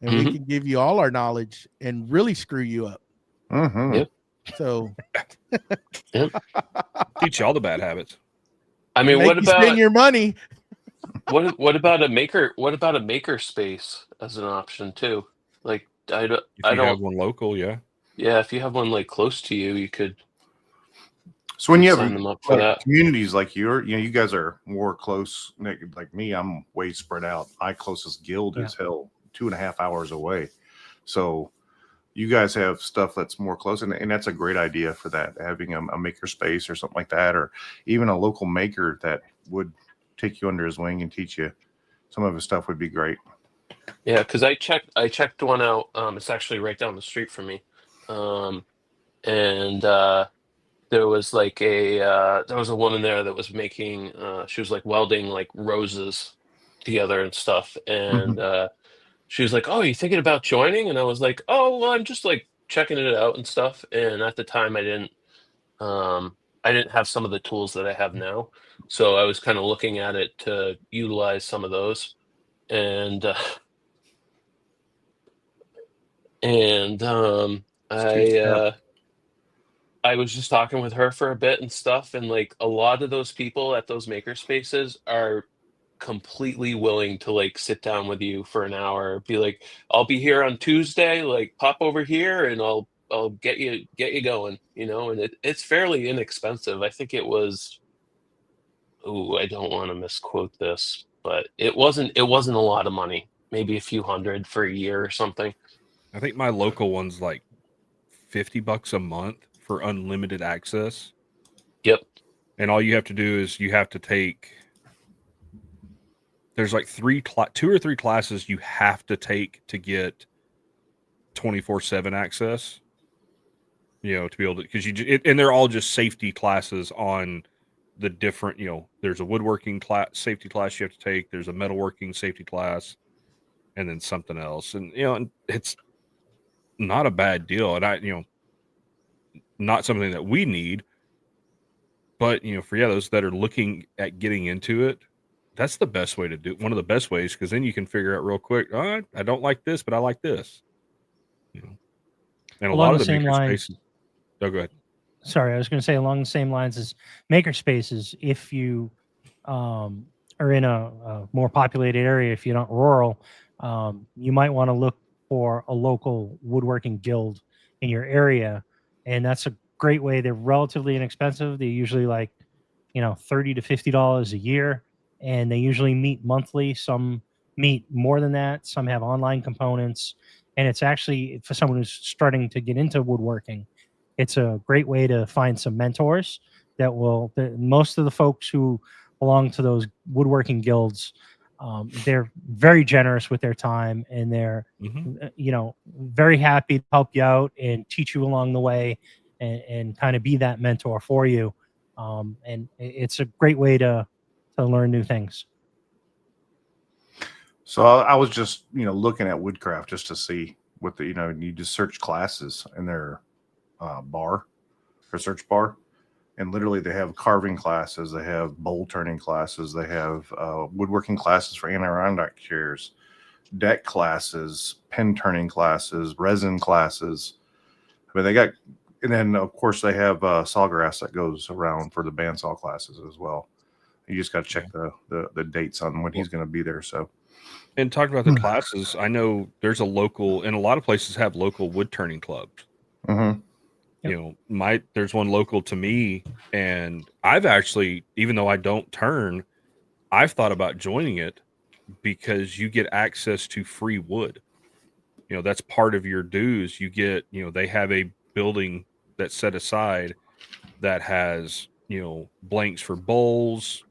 And we can give you all our knowledge and really screw you up. So teach you all the bad habits. I mean, what about spend your money? What about a maker? What about a maker space as an option too? Like I don't have one local, yeah. Yeah, if you have one like close to you, you could. So when you have sign them up for that. communities like you guys are more close. Like me, I'm way spread out. My closest guild is 2.5 hours away. So you guys have stuff that's more close, and that's a great idea for that, having a maker space or something like that, or even a local maker that would take you under his wing and teach you some of his stuff would be great. Yeah, because I checked one out. It's actually right down the street from me, and there was like there was a woman there that was making. She was like welding like roses together and stuff, and she was like, "Oh, you thinking about joining?" And I was like, "Oh, well, I'm just like checking it out and stuff." And at the time, I didn't have some of the tools that I have now, so I was kind of looking at it to utilize some of those, and I was just talking with her for a bit and stuff, and like a lot of those people at those maker spaces are completely willing to like sit down with you for an hour, be like, I'll be here on Tuesday, like pop over here and I'll get you going, and it's fairly inexpensive. I think it was, I don't want to misquote this, but it wasn't a lot of money, maybe a few hundred for a year or something. I think my local one's like $50 a month for unlimited access. Yep. And all you have to do is you have to take, there's like 2 or 3 classes you have to take to get 24/7 access, to be able to, because and they're all just safety classes on the different, there's a woodworking safety class you have to take. There's a metalworking safety class, and then something else. And, and it's not a bad deal. And not something that we need, but, for those that are looking at getting into it, that's the best way to do it. One of the best ways, because then you can figure out real quick, I don't like this, but I like this. And a lot of the maker spaces. Oh, go ahead. Sorry, I was going to say along the same lines as maker spaces. If you are in a more populated area, if you're not rural, you might want to look for a local woodworking guild in your area, and that's a great way. They're relatively inexpensive. They're usually like $30 to $50 a year. And they usually meet monthly. Some meet more than that. Some have online components. And it's actually, for someone who's starting to get into woodworking, it's a great way to find some mentors most of the folks who belong to those woodworking guilds, they're very generous with their time, and they're, very happy to help you out and teach you along the way and kind of be that mentor for you. And it's a great way to learn new things. So I was just, looking at Woodcraft just to see what you just search classes in their bar or search bar. And literally they have carving classes. They have bowl turning classes. They have woodworking classes for Adirondack chairs, deck classes, pen turning classes, resin classes. I mean, and then of course they have sawgrass that goes around for the bandsaw classes as well. You just got to check the dates on when he's going to be there. So, and talking about the classes, I know there's and a lot of places have local wood turning clubs. You know, there's one local to me, and I've actually, even though I don't turn, I've thought about joining it because you get access to free wood. You know, that's part of your dues. You get, you know, they have a building that's set aside that has, you know, blanks for bowls,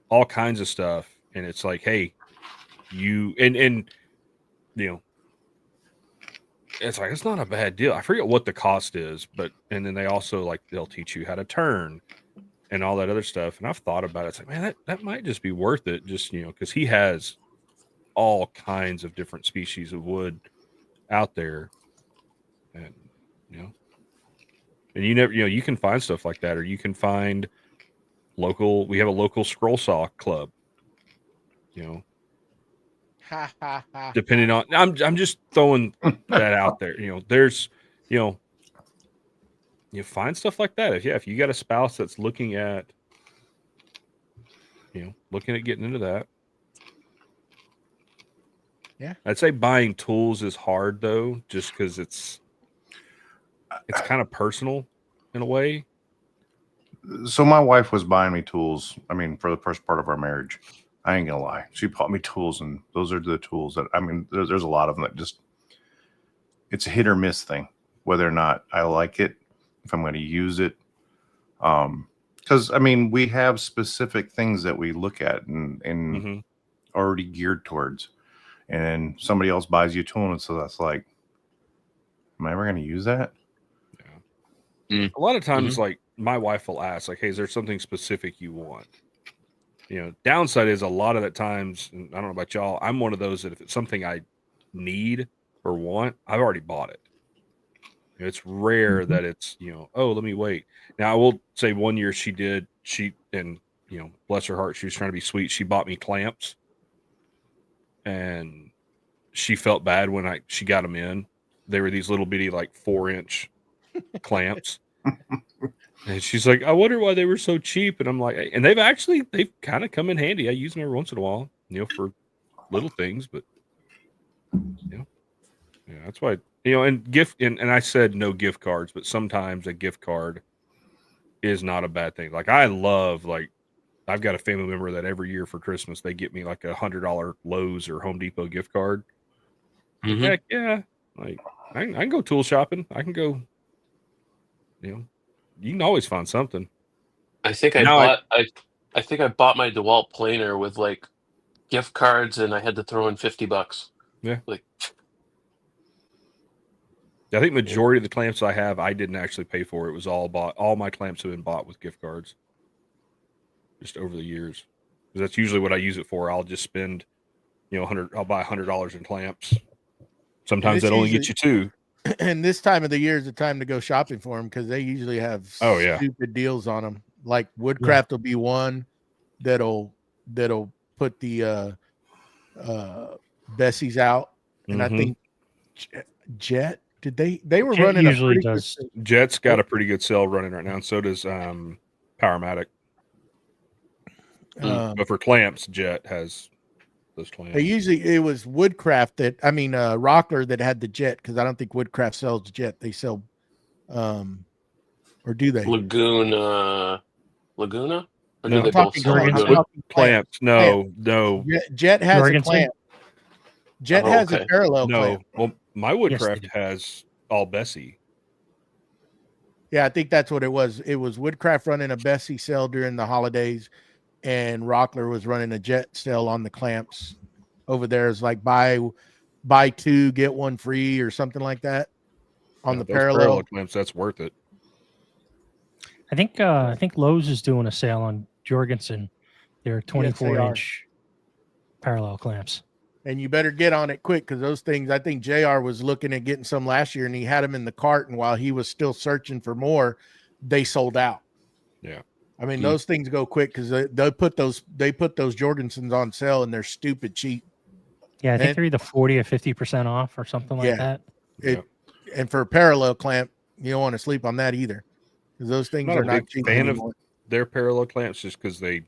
all kinds of stuff. And it's like, hey, you you know, it's like, it's not a bad deal. I forget what the cost is, but and then they also like they'll teach you how to turn and all that other stuff. And I've thought about it. It's like, man, that might just be worth it. Just, you know, because he has all kinds of different species of wood out there. And, you know, and you never, you know, you can find stuff like that, or you can find we have a local scroll saw club, you know, depending on, I'm just throwing that out there. You know, there's, you know, you find stuff like that. If you got a spouse that's looking at getting into that. Yeah. I'd say buying tools is hard though, just because it's kind of personal in a way. So my wife was buying me tools. I mean, for the first part of our marriage, I ain't gonna lie. She bought me tools, and those are the tools that, I mean, there's a lot of them that just, it's a hit or miss thing, whether or not I like it, if I'm going to use it. Because I mean, we have specific things that we look at and already geared towards, and somebody else buys you a tool, and so that's like, am I ever going to use that? Yeah. A lot of times, like my wife will ask, like, "Hey, is there something specific you want?" You know, downside is a lot of the times, and I don't know about y'all, I'm one of those that if it's something I need or want, I've already bought it. You know, it's rare that it's, you know, oh, let me wait. Now I will say one year and you know, bless her heart, she was trying to be sweet. She bought me clamps, and she felt bad when she got them in. They were these little bitty, like 4-inch clamps. And she's like, I wonder why they were so cheap. And I'm like, and they've kind of come in handy. I use them every once in a while, you know, for little things, but you know, yeah, that's why, you know, and I said no gift cards, but sometimes a gift card is not a bad thing. Like I love, like I've got a family member that every year for Christmas, they get me like $100 Lowe's or Home Depot gift card. Heck yeah. Like I can go tool shopping. I can go, you know, you can always find something. I think I think I bought my DeWalt planer with like gift cards, and I had to throw in $50. Yeah. Like, I think majority of the clamps I have, I didn't actually pay for. It was all bought. All my clamps have been bought with gift cards just over the years. Because that's usually what I use it for. I'll just spend, you know, I'll buy $100 in clamps. Sometimes that only gets you 2. And this time of the year is the time to go shopping for them, because they usually have stupid deals on them. Like Woodcraft will be one that'll put the Bessies out, and I think Jet they were Jet running usually does. Jet's got a pretty good sale running right now, and so does Powermatic. But for clamps, Jet has those clamps. It was Woodcraft Rockler that had the Jet, because I don't think Woodcraft sells Jet. They sell or do they? Laguna? Or No, do they both sell Laguna? Clamps. No. Jet has Jorgensen? a clamp. Jet has a parallel clamp. Well, my Woodcraft has all Bessie. Yeah, I think that's what it was. It was Woodcraft running a Bessie sale during the holidays, and Rockler was running a Jet sale on the clamps. Over there is like buy 2 get 1 free or something like that on the parallel clamps. That's worth it. I think Lowe's is doing a sale on Jorgensen. They're 24-inch parallel clamps. And you better get on it quick, because those things, I think JR was looking at getting some last year, and he had them in the cart, and while he was still searching for more, they sold out. Yeah. I mean, those things go quick, because they put those Jorgensens on sale, and they're stupid cheap. Yeah, I think they're either 40 or 50% off or something like that. And for a parallel clamp, you don't want to sleep on that either, because those things are not cheap anymore. Of their parallel clamps, just because they,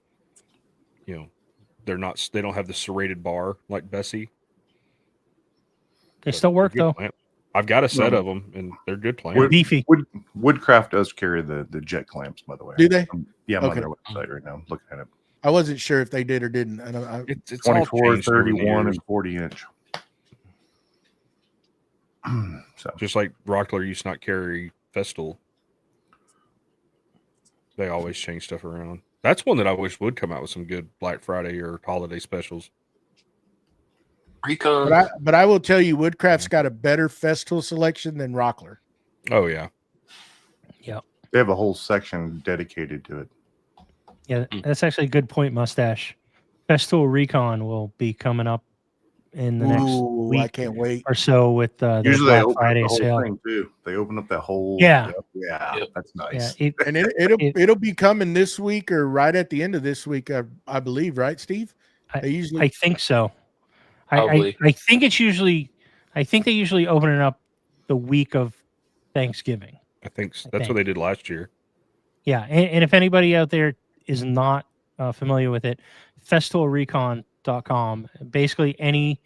you know, they don't have the serrated bar like Bessie. They still work though. Clamp. I've got a set of them, and they're good plans. Wood, Beefy. Woodcraft does carry the jet clamps, by the way. Do they? Yeah, I'm Okay. on their website right now. I'm looking at it. I wasn't sure if they did or didn't. It's all 24, changed over the 31, years. and 40 inch. So Just like Rockler used to not carry Festool. They always change stuff around. That's one that I wish would come out with some good Black Friday or holiday specials. Recon. but I will tell you, Woodcraft's got a better Festool selection than Rockler. Oh yeah, they have a whole section dedicated to it. Yeah, that's actually a good point, Mustache. Festool Recon will be coming up in the next Ooh, I week can't wait. or so with the Usually they Black open up Friday the whole sale. thing too. They open up that whole Yeah. yeah, Yep. that's nice. Yeah, And it'll be coming this week or right at the end of this week, I believe, right, Steve? They usually I think so. Probably. I think it's usually. I think they usually open it up the week of Thanksgiving. I think that's what they did last year. Yeah, and if anybody out there is not familiar with it, festoolrecon.com. Basically, any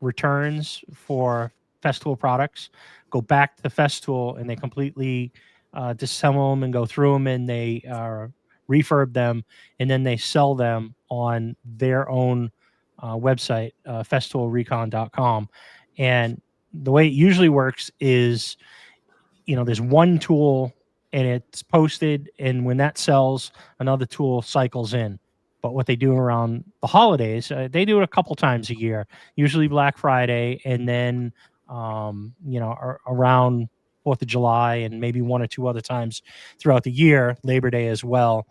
returns for Festool products go back to the Festool, and they completely disassemble them and go through them, and they refurb them, and then they sell them on their own website, festoolrecon.com. And the way it usually works is, there's one tool and it's posted, and when that sells, another tool cycles in. But what they do around the holidays, they do it a couple times a year, usually Black Friday, and then around 4th of July, and maybe one or two other times throughout the year, Labor Day as well.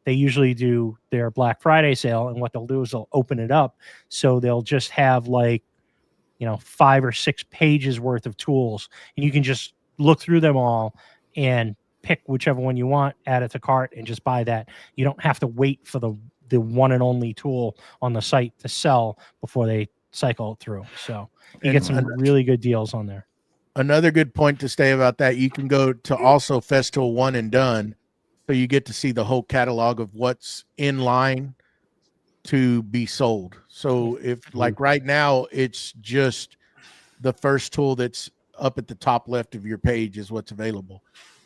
They usually do their Black Friday sale, and what they'll do is they'll open it up. So they'll just have 5 or 6 pages worth of tools, and you can just look through them all and pick whichever one you want, add it to cart, and just buy that. You don't have to wait for the one and only tool on the site to sell before they cycle it through. So you get some really good deals on there. Another good point to say about that, you can go to also Festool One and Done, so you get to see the whole catalog of what's in line to be sold. So if like right now, it's just the first tool that's up at the top left of your page is what's available.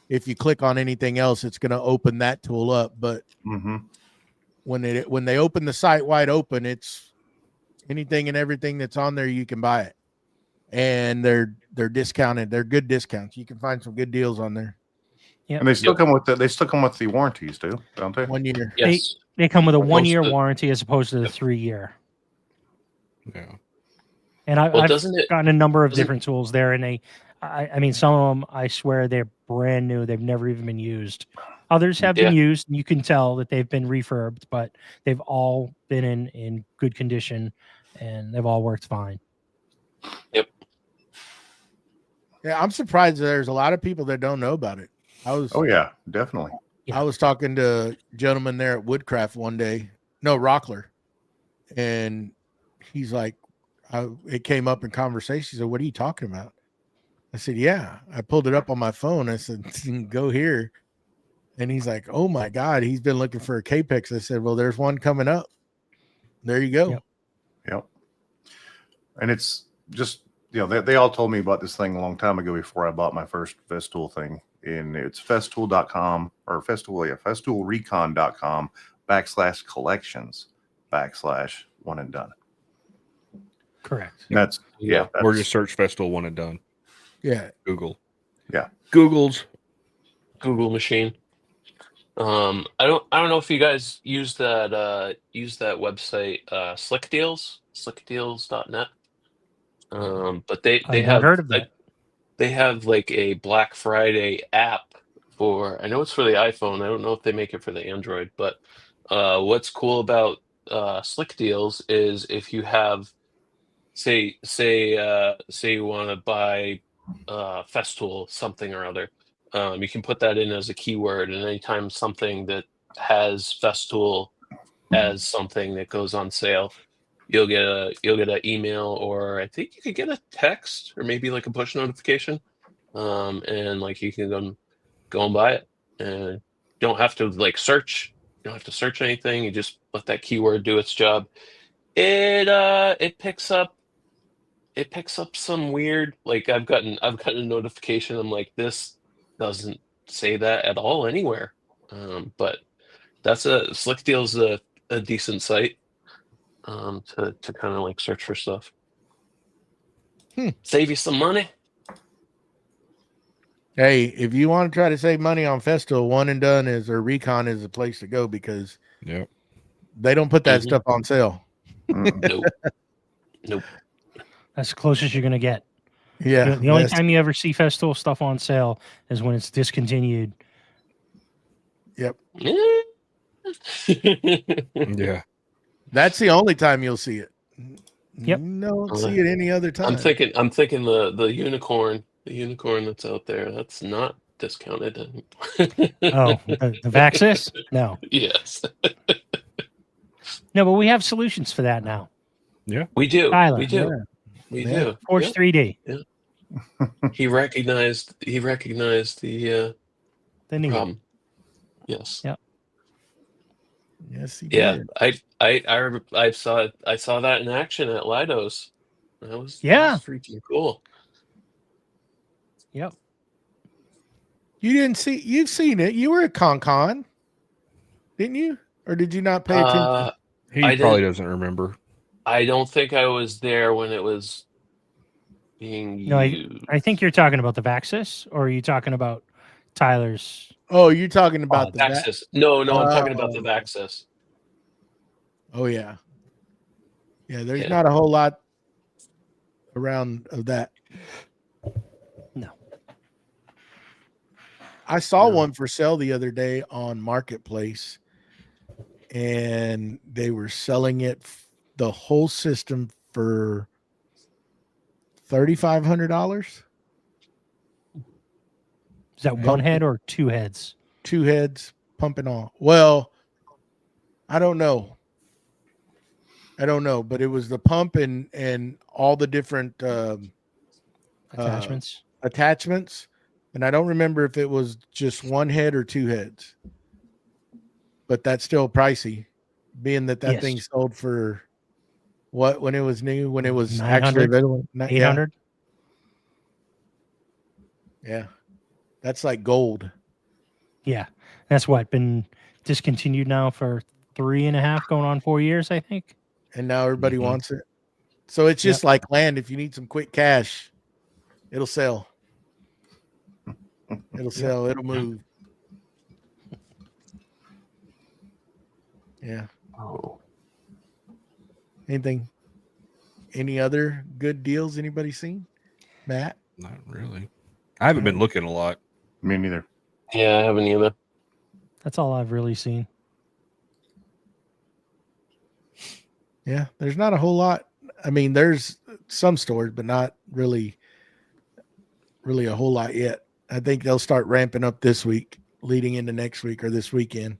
If you click on anything else, it's going to open that tool up. But when they open the site wide open, it's anything and everything that's on there, you can buy it. And they're discounted. They're good discounts. You can find some good deals on there. Yeah. And they still come with the warranties too, don't they? 1 year. Yes. They come with a Opposed 1-year to- warranty as opposed to the 3-year. Yeah. And I've doesn't it- gotten a number of doesn't- different tools there, and I mean, some of them, I swear they're brand new. They've never even been used. Others have been used, and you can tell that they've been refurbed, but they've all been in good condition, and they've all worked fine. Yep. Yeah, I'm surprised there's a lot of people that don't know about it. Oh yeah, definitely. I was talking to a gentleman there at Woodcraft one day, Rockler, and he's like, it came up in conversation. He said, "What are you talking about?" I said, "Yeah." I pulled it up on my phone. I said, "Go here." And he's like, "Oh my God, he's been looking for a Capex." I said, "Well, there's one coming up. There you go." Yep. And it's just, they all told me about this thing a long time ago before I bought my first Festool thing. And it's festool.com or festoolrecon.com/collections/one and done. Correct. And that's Or just search Festool One and Done. Yeah. Google. Yeah. Google's. Google machine. I don't know if you guys use that website, slickdeals.net. But they I've have heard of that. they have like a Black Friday app I know it's for the iPhone. I don't know if they make it for the Android, but what's cool about Slick Deals is if you have say you want to buy Festool something or other, you can put that in as a keyword, and anytime something that has Festool as something that goes on sale, you'll get an email, or I think you could get a text or maybe like a push notification, and like you can go and buy it, and don't have to search. You don't have to search anything. You just let that keyword do its job. It picks up it picks up some weird, like I've gotten a notification. I'm like, this doesn't say that at all anywhere. But that's Slick Deal's a decent site to kind of like search for stuff. Save you some money. Hey, if you want to try to save money on Festool, One and Done or Recon is the place to go because they don't put that stuff on sale. Nope. That's the closest you're going to get. Yeah. The only time you ever see Festool stuff on sale is when it's discontinued. Yep. Yeah. That's the only time you'll see it. Yep. No, don't see it any other time. I'm thinking the unicorn that's out there. That's not discounted. Oh, the Vaxxis? No. Yes. No, but we have solutions for that now. Yeah. We do. Tyler, We do. We do. Forge 3D. He recognized the need. problem. Yes. Yep. Yes, he Yeah. did. I saw that in action at Lido's. That was freaking cool. Yep. You've seen it. You were at Con, didn't you? Or did you not pay attention? He I probably didn't- doesn't remember. I don't think I was there when it was being No, used. I think you're talking about the Vaxxis, or are you talking about Tyler's? Oh, you're talking about the Vaxxis. No, I'm talking about the Vaxxis. Oh yeah. Yeah, there's Yeah. not a whole lot around of that. No. I saw one for sale the other day on Marketplace, and they were selling it the whole system for $3,500. Is that one head or two heads? Two heads pumping on. Well, I don't know, but it was the pump and all the different Attachments. attachments, and I don't remember if it was just one head or two heads. But that's still pricey, being that Yes. thing sold for what when it was new, when it was 900, actually available, 800. Yeah, that's like gold. Yeah. That's what been discontinued now for 3.5 going on 4 years, I think. And now everybody wants it. So it's just like land. If you need some quick cash, it'll sell. It'll sell. It'll move. Yeah. Oh. Anything? Any other good deals anybody seen? Matt? Not really. I haven't been looking a lot. Me neither. Yeah, I haven't either. That's all I've really seen. Yeah, there's not a whole lot. I mean, there's some stores, but not really a whole lot yet. I think they'll start ramping up this week, leading into next week or this weekend.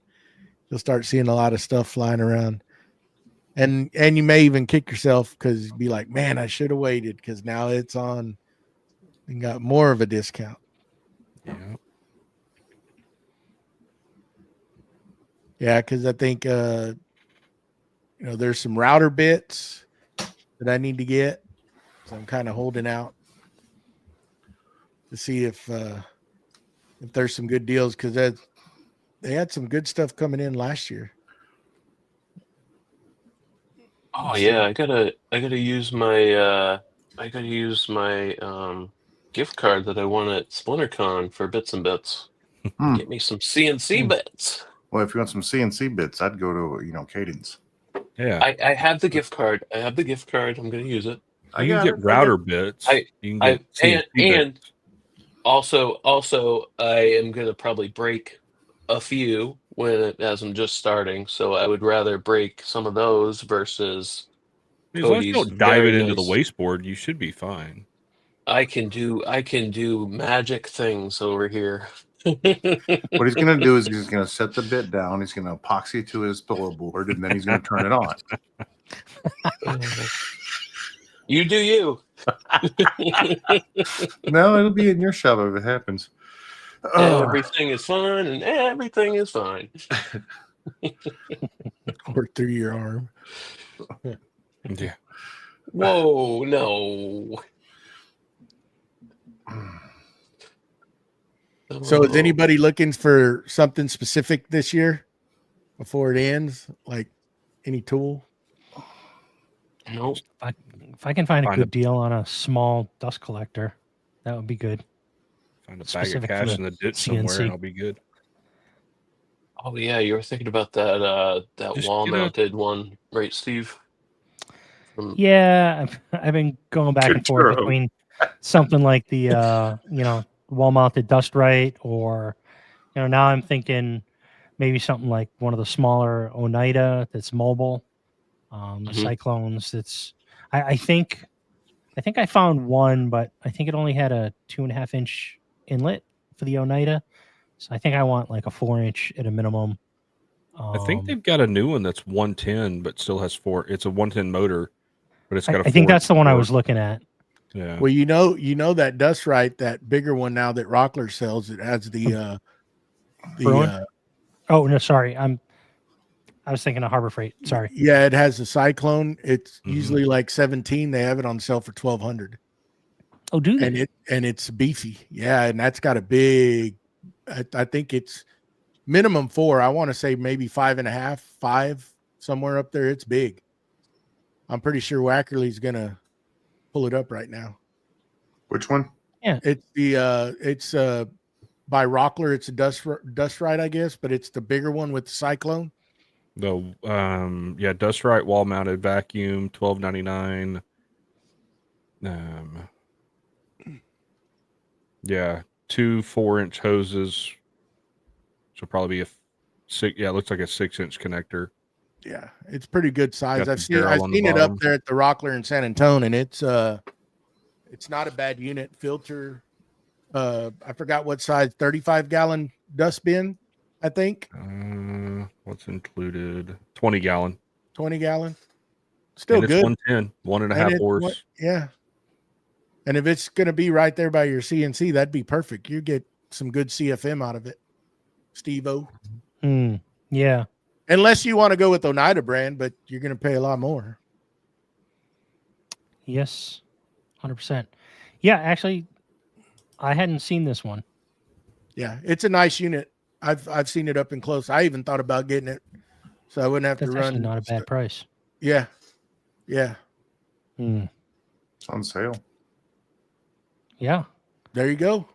You'll start seeing a lot of stuff flying around. And you may even kick yourself because you'd be like, man, I should have waited because now it's on and got more of a discount. Yeah. Yeah, because I think there's some router bits that I need to get. So I'm kind of holding out to see if there's some good deals because they had some good stuff coming in last year. Oh yeah, I gotta use my gift card that I won at SplinterCon for Bits and Bits. Get me some CNC bits. Well, if you want some CNC bits, I'd go to Cadence. Yeah. I have the gift card. I'm gonna use it. You can get router bits. You can get CNC and bits. also I am gonna probably break a few as I'm just starting. So I would rather break some of those versus As long as you don't dive it very into the nice. wasteboard, you should be fine. I can do magic things over here. What he's going to do is he's going to set the bit down. He's going to epoxy to his pillow board, and then he's going to turn it on. You do you. No, it'll be in your shop if it happens. Everything is fun and everything is fine. Or through your arm. Yeah. Whoa, no. So is anybody looking for something specific this year before it ends? Like any tool? Nope. If I can find a Find good a- deal on a small dust collector, that would be good. Find a bag of Specific for cash the in the ditch somewhere, CNC. and I'll be good. Oh yeah, you were thinking about that Just wall get a- mounted one, right, Steve? Yeah, I've been going back and forth Control. between something like the wall mounted dust right, or now I'm thinking maybe something like one of the smaller Oneida that's mobile. The Mhm. Cyclones. That's I think I found one, but I think it only had a 2.5-inch inlet for the Oneida. So I think I want like a 4-inch at a minimum. I think they've got a new one that's 110, but still has 4. It's a 110 motor, but it's got a. I think that's the one I 4-inch was looking at. Yeah. Well, you know that dust right, that bigger one now that Rockler sells, it has the Bruin? Oh no, sorry. I was thinking of Harbor Freight. Sorry. Yeah, it has the Cyclone. It's Mhm. usually like 17. They have it on sale for 1,200. Oh, do they? And it's beefy. Yeah, and that's got a big. I think it's minimum 4. I want to say maybe 5.5, 5 somewhere up there. It's big. I'm pretty sure Wackerly's gonna pull it up right now. Which one? It's by Rockler. It's a dust right, I guess, but it's the bigger one with the Cyclone. The dust right wall mounted vacuum, $12.99. Two 4-inch hoses. So probably be a 6. Yeah, it looks like a 6-inch connector. Yeah, it's pretty good size. Got the I've seen barrel on the it up bottom. there at the Rockler in San Antonio, and it's not a bad unit. Filter, I forgot what size, 35-gallon dust bin, I think. What's included? 20-gallon. 20-gallon. Still And it's good. 110, 1.5 And horse. yeah. And if it's going to be right there by your CNC, that'd be perfect. You get some good CFM out of it, Steve-O. Yeah. Unless you want to go with Oneida brand, but you're going to pay a lot more. Yes. 100%. Yeah, actually, I hadn't seen this one. Yeah, it's a nice unit. I've seen it up and close. I even thought about getting it, so I wouldn't have That's to actually run. not a bad price. Yeah. It's on sale. Yeah. There you go.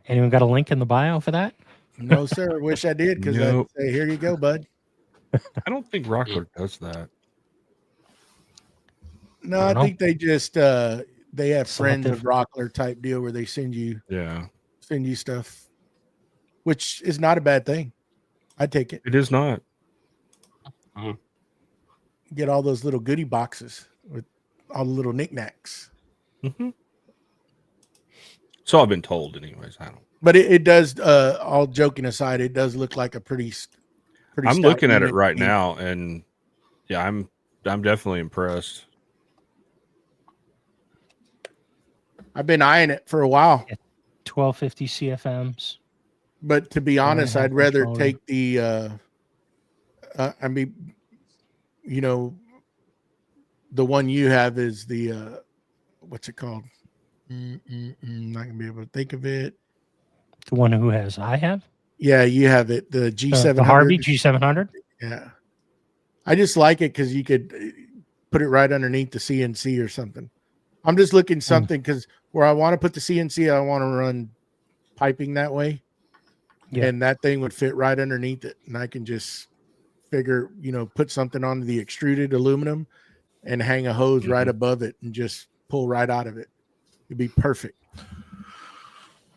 Anyone got a link in the bio for that? No, sir. Wish I did, because Nope. I'd say, here you go, bud. I don't think Rockler does that. No, I I don't think they just they have friends of Selective. Rockler type deal where they send you Yeah, stuff, which is not a bad thing. I take it. it is not. Get all those little goodie boxes with all the little knickknacks. Mm-hmm. So I've been told, anyways. I don't. But it does. All joking aside, it does look like a pretty. I'm stout looking at it unit. right now, and yeah, I'm definitely impressed. I've been eyeing it for a while. 1250 CFMs. But to be honest, I'd 4.5-inch rather motor. take the the one you have is the what's it called? Not gonna be able to think of it. The one who has I have? Yeah, you have it. The G700. The Harvey G700? Yeah. I just like it because you could put it right underneath the CNC or something. I'm just looking something because where I want to put the CNC, I want to run piping that way. Yeah. And that thing would fit right underneath it. And I can just figure, put something onto the extruded aluminum and hang a hose right above it and just pull right out of it. It'd be perfect.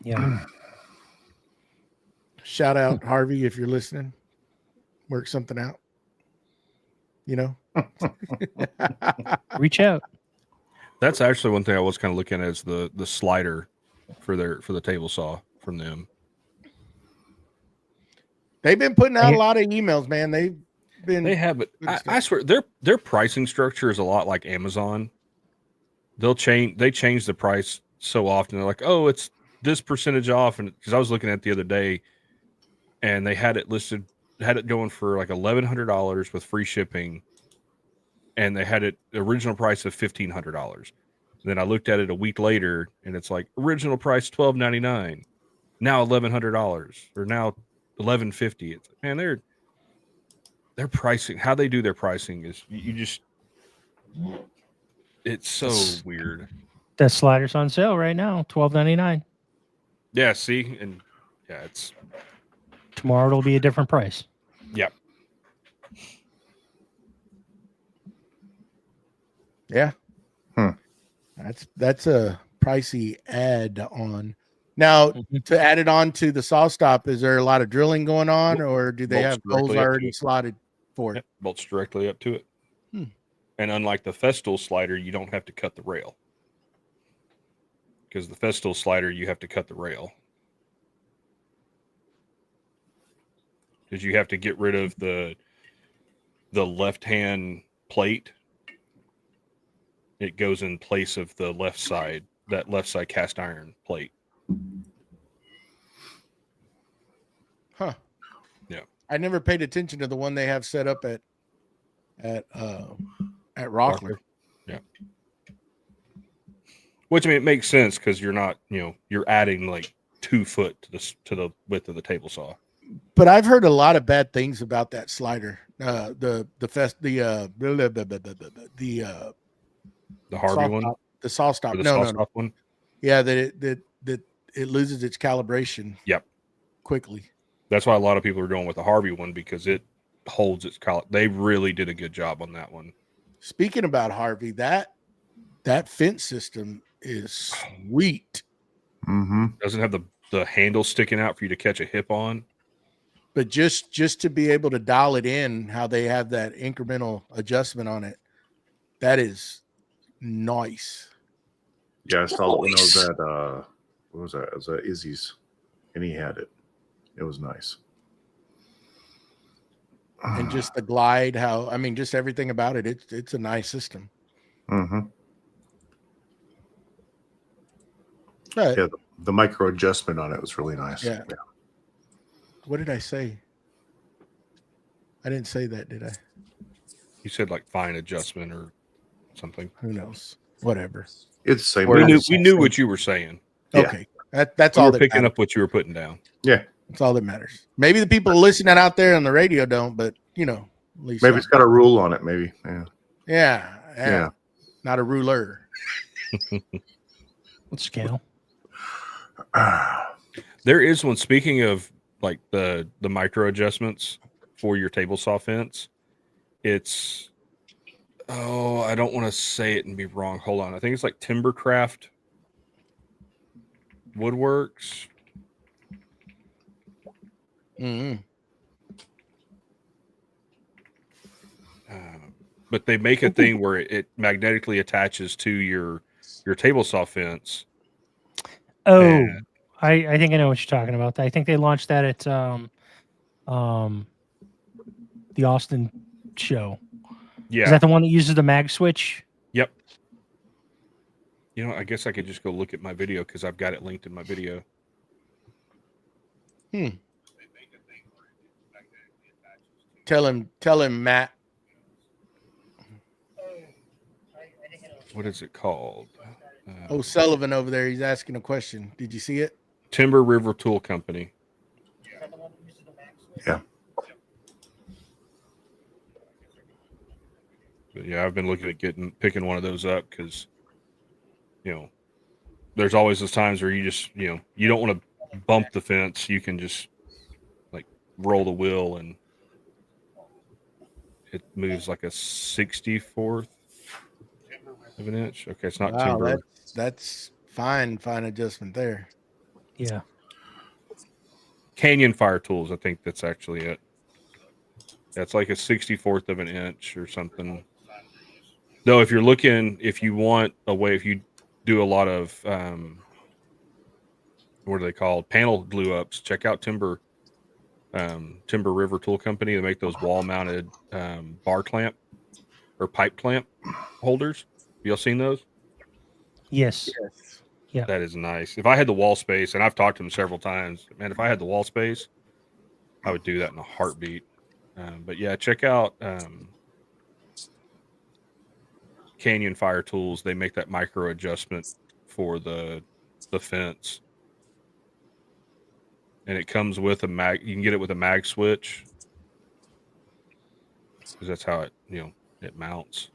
Yeah. Shout out Harvey if you're listening. Work something out. Reach out. That's actually one thing I was kind of looking at is the slider for the table saw from them. They've been putting out a lot of emails, man. They have, but good I swear their pricing structure is a lot like Amazon. They change the price so often. They're like, oh, it's this percentage off, and because I was looking at it the other day, and they had it listed, had it going for like $1,100 with free shipping, and they had it original price of $1,500. Then I looked at it a week later, and it's like original price $1,299, now $1,100, or now $1,150. It's like, man, their pricing, how they do their pricing is you just, it's so weird. That slider's on sale right now, $12.99. Yeah, see, and yeah, it's Tomorrow it'll be a different price. yeah. Yeah. That's a pricey add on. Now, to add it on to the saw stop, is there a lot of drilling going on, or do they Bolts have holes directly up to already it. slotted for it? Yep, bolts directly up to it. And unlike the Festool slider, you don't have to cut the rail. Because the Festool slider, you have to cut the rail. Because you have to get rid of the left-hand plate. It goes in place of the left side, that left side cast iron plate. Huh. Yeah. I never paid attention to the one they have set up at Rockler. Yeah. Which, I mean, it makes sense because you're not, you're adding like 2 foot to the width of the table saw. But I've heard a lot of bad things about that slider. The The Harvey one? The saw stop. Or the No. stop one? Yeah, that it loses its calibration. Yep. Quickly. That's why a lot of people are going with the Harvey one, because it holds its They really did a good job on that one. Speaking about Harvey, that fence system is sweet. Mm-hmm. Doesn't have the handle sticking out for you to catch a hip on. But just to be able to dial it in, how they have that incremental adjustment on it, that is nice. Yeah, I saw it when I was at what was that? It was at Izzy's, and he had it. It was nice. And just the glide, just everything about it. It's a nice system. Mm-hmm. But, Yeah, the micro adjustment on it was really nice. Yeah. What did I say? I didn't say that, did I? You said like fine adjustment or something. Who knows? Whatever. It's the same. We knew what you were saying. Yeah. Okay. That's We all were that picking matters. up what you were putting down. Yeah. That's all that matters. Maybe the people listening out there on the radio don't, but at least Maybe it's got a rule on it. Maybe. Yeah. Yeah. Not a ruler. Let's scale. There is one, speaking of like the micro adjustments for your table saw fence. It's I don't want to say it and be wrong. Hold on. I think it's like Timbercraft Woodworks. Mm-hmm. But they make a thing where it magnetically attaches to your table saw fence. Oh, And- I think I know what you're talking about. I think they launched that at the Austin show. Yeah. Is that the one that uses the mag switch? Yep. I guess I could just go look at my video because I've got it linked in my video. Tell him, Matt. What is it called? Sullivan over there, he's asking a question. Did you see it? Timber River Tool Company. Yeah. But yeah, I've been looking at picking one of those up because, there's always those times where you just, you don't want to bump the fence. You can just like roll the wheel and it moves like a 64th of an inch. Okay, it's not Wow, timber. that's fine adjustment there. Yeah. Canyon Fire Tools, I think that's actually it. That's like a 64th of an inch or something. Though if you do a lot of what are they called? Panel glue ups, check out Timber River Tool Company. They make those wall mounted bar clamp or pipe clamp holders. Y'all seen those? Yes. Yeah. That is nice. If I had the wall space, and I've talked to them several times, man, if I had the wall space, I would do that in a heartbeat. But yeah, check out Canyon Fire Tools, they make that micro adjustment for the fence, and it comes with a mag. You can get it with a mag switch, because that's how it mounts.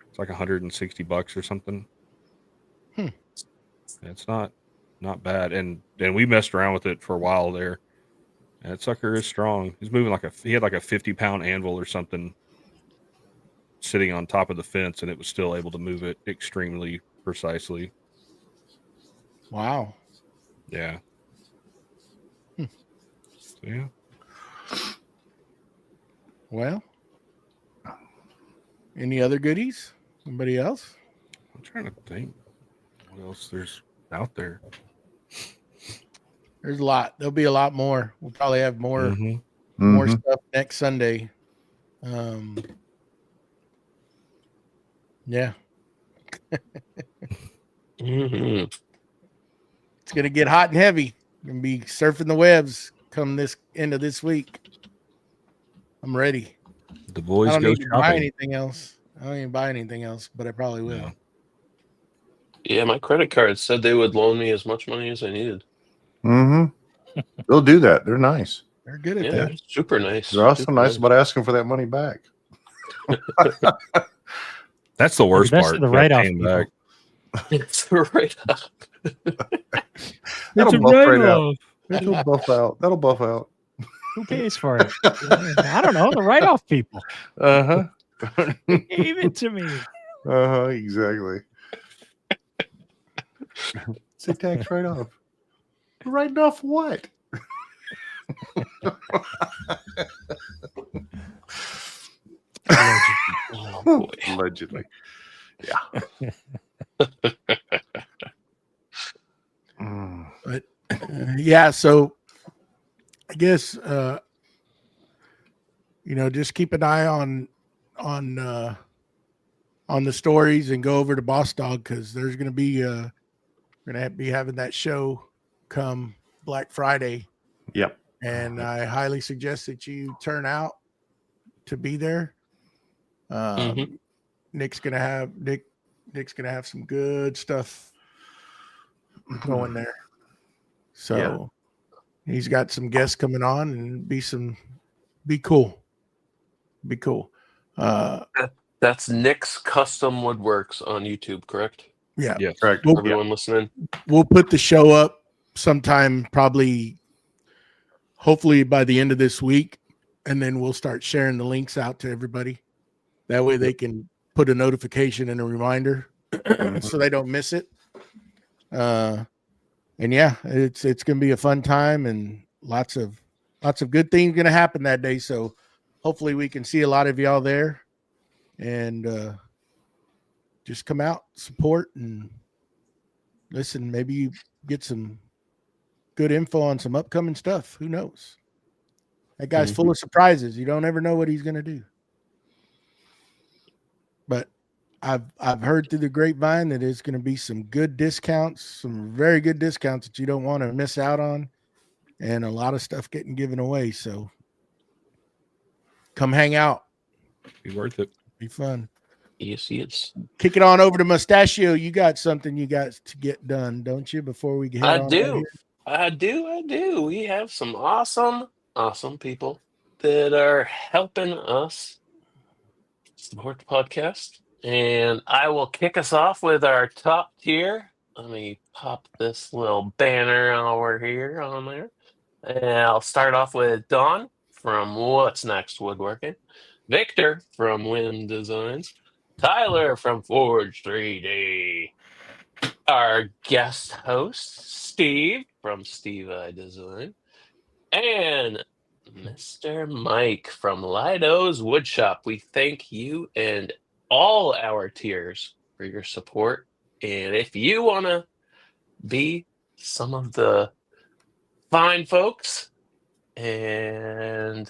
It's like $160 or something. It's not bad, and we messed around with it for a while there. And that sucker is strong. He's moving he had like a 50-pound anvil or something sitting on top of the fence, and it was still able to move it extremely precisely. Wow. Yeah. So, yeah. Well, any other goodies? Anybody else? I'm trying to think what else there's out there. There's a lot. There'll be a lot more. We'll probably have more Mm-hmm. more stuff next Sunday. Yeah. Mm-hmm. It's gonna get hot and heavy. Gonna be surfing the webs come this end of this week. I'm ready. The boys I don't go need to buy shopping. anything else. I don't even buy anything else, but I probably will. Yeah. Yeah, my credit card said they would loan me as much money as I needed. They'll do that. They're nice. They're good at Yeah, that. they're super nice. They're also Super nice about asking for that money back. That's the worst best part. of the about write-off paying people. back. It's right up. That'll It's a buff right out. write-off. That'll buff out. That'll buff out. Who pays for it? I don't know. The write-off people. Uh They gave it to me. huh. Exactly. It's a tax write off. Writing off what? Oh, boy. Allegedly. Yeah. But yeah, so I guess just keep an eye on the stories and go over to Boss Dog, because there's going to be we're going to be having that show come Black Friday, Yep. and I highly suggest that you turn out to be there. Mhm. Nick's gonna have some good stuff going there. So he's got some guests coming on, and be cool. Be cool. That's Nick's Custom Woodworks on YouTube, correct? Yeah. Yes. Correct. Well, Everyone listening? We'll put the show up sometime, probably hopefully by the end of this week, and then we'll start sharing the links out to everybody. That way they can put a notification and a reminder so they don't miss it. And yeah, it's going to be a fun time, and lots of good things going to happen that day. So hopefully we can see a lot of y'all there, and just come out, support, and listen. Maybe you get some good info on some upcoming stuff. Who knows? That guy's full of surprises. You don't ever know what he's going to do. But I've heard through the grapevine that there's going to be some good discounts, some very good discounts that you don't want to miss out on, and a lot of stuff getting given away. So come hang out. Be worth it. Be fun. Yes, yes. Kick it on over to Mustachio. You got something you got to get done, don't you, before we get I on do. out here? I do. We have some awesome people that are helping us support the podcast. And I will kick us off with our top tier. Let me pop this little banner over here on there. And I'll start off with Dawn from What's Next Woodworking, Victor from Wind Designs, Tyler from Forge 3D, our guest host, Steve from Steve I Design, and Mr. Mike from Lido's Woodshop. We thank you and all our tiers for your support. And if you want to be some of the fine folks, and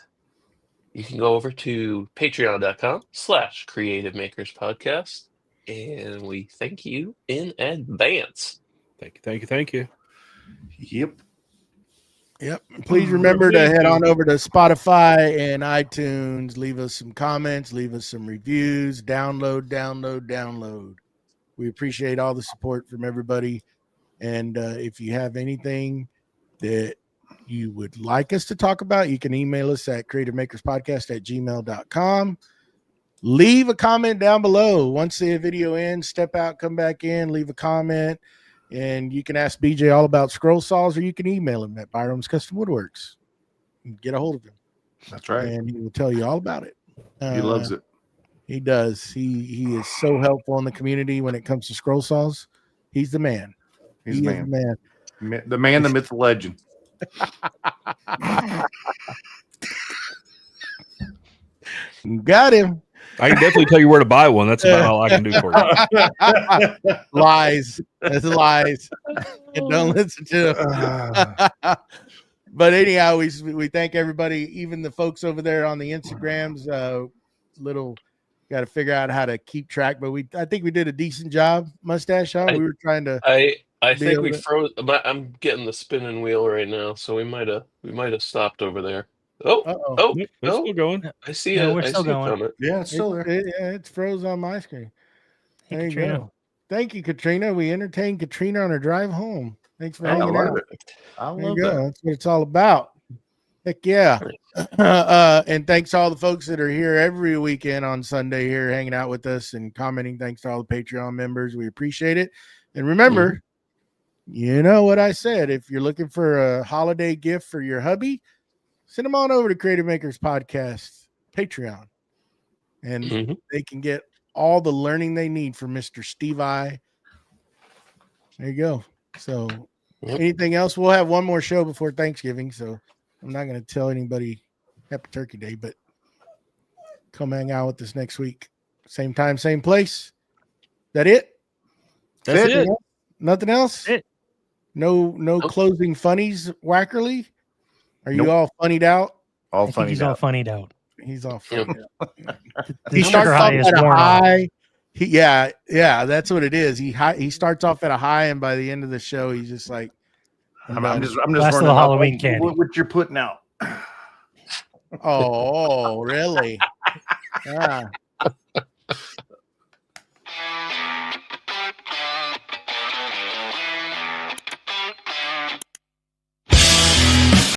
you can go over to patreon.com/Creative Makers Podcast. And we thank you in advance. Thank you. Yep. Yep. Please remember to head on over to Spotify and iTunes. Leave us some comments. Leave us some reviews. Download. We appreciate all the support from everybody. And if you have anything that you would like us to talk about, you can email us at creativemakerspodcast@gmail.com. Leave a comment down below. Once the video ends, step out, come back in, leave a comment. And you can ask BJ all about scroll saws, or you can email him at Byram's Custom Woodworks. Get a hold of him. That's right. And he will tell you all about it. He loves it. He does. He is so helpful in the community when it comes to scroll saws. He's the man. He's the the man. man. The man, the myth, the legend. Got him. I can definitely tell you where to buy one. That's about all I can do for you. Lies. That's lies. Don't listen to him. But anyhow, we thank everybody, even the folks over there on the Instagrams. Got to figure out how to keep track, but I think we did a decent job, Mustache. Huh? We were trying to. I think we froze. I'm getting the spinning wheel right now, so we might have stopped over there. Oh, It's still going. I see Yeah, it. we're I still see it going. coming. Yeah, it's still there. It's froze on my screen. Hey, There you Katrina. go. Thank you, Katrina. We entertained Katrina on her drive home. Thanks for I hanging love out. it. I There you love go. that. That's what it's all about. Heck yeah. And thanks to all the folks that are here every weekend on Sunday here hanging out with us and commenting. Thanks to all the Patreon members. We appreciate it. And remember, you know what I said. If you're looking for a holiday gift for your hubby, send them on over to Creative Makers Podcast Patreon. And they can get all the learning they need from Mr. Steve I. There you go. So anything else? We'll have one more show before Thanksgiving. So I'm not going to tell anybody Happy Turkey Day, but come hang out with us next week. Same time, same place. That it? That's it. Nothing else? It. No closing funnies, Wackerly? Are you Nope. all funnied out? All I think funny. he's all funnied out. He's all funnied out. The He starts sugar off high is at a worn off. high. Yeah, that's what it is. He starts off at a high, and by the end of the show, he's just like, I'm just Last of wondering the Halloween candy. what you're putting out. oh, really?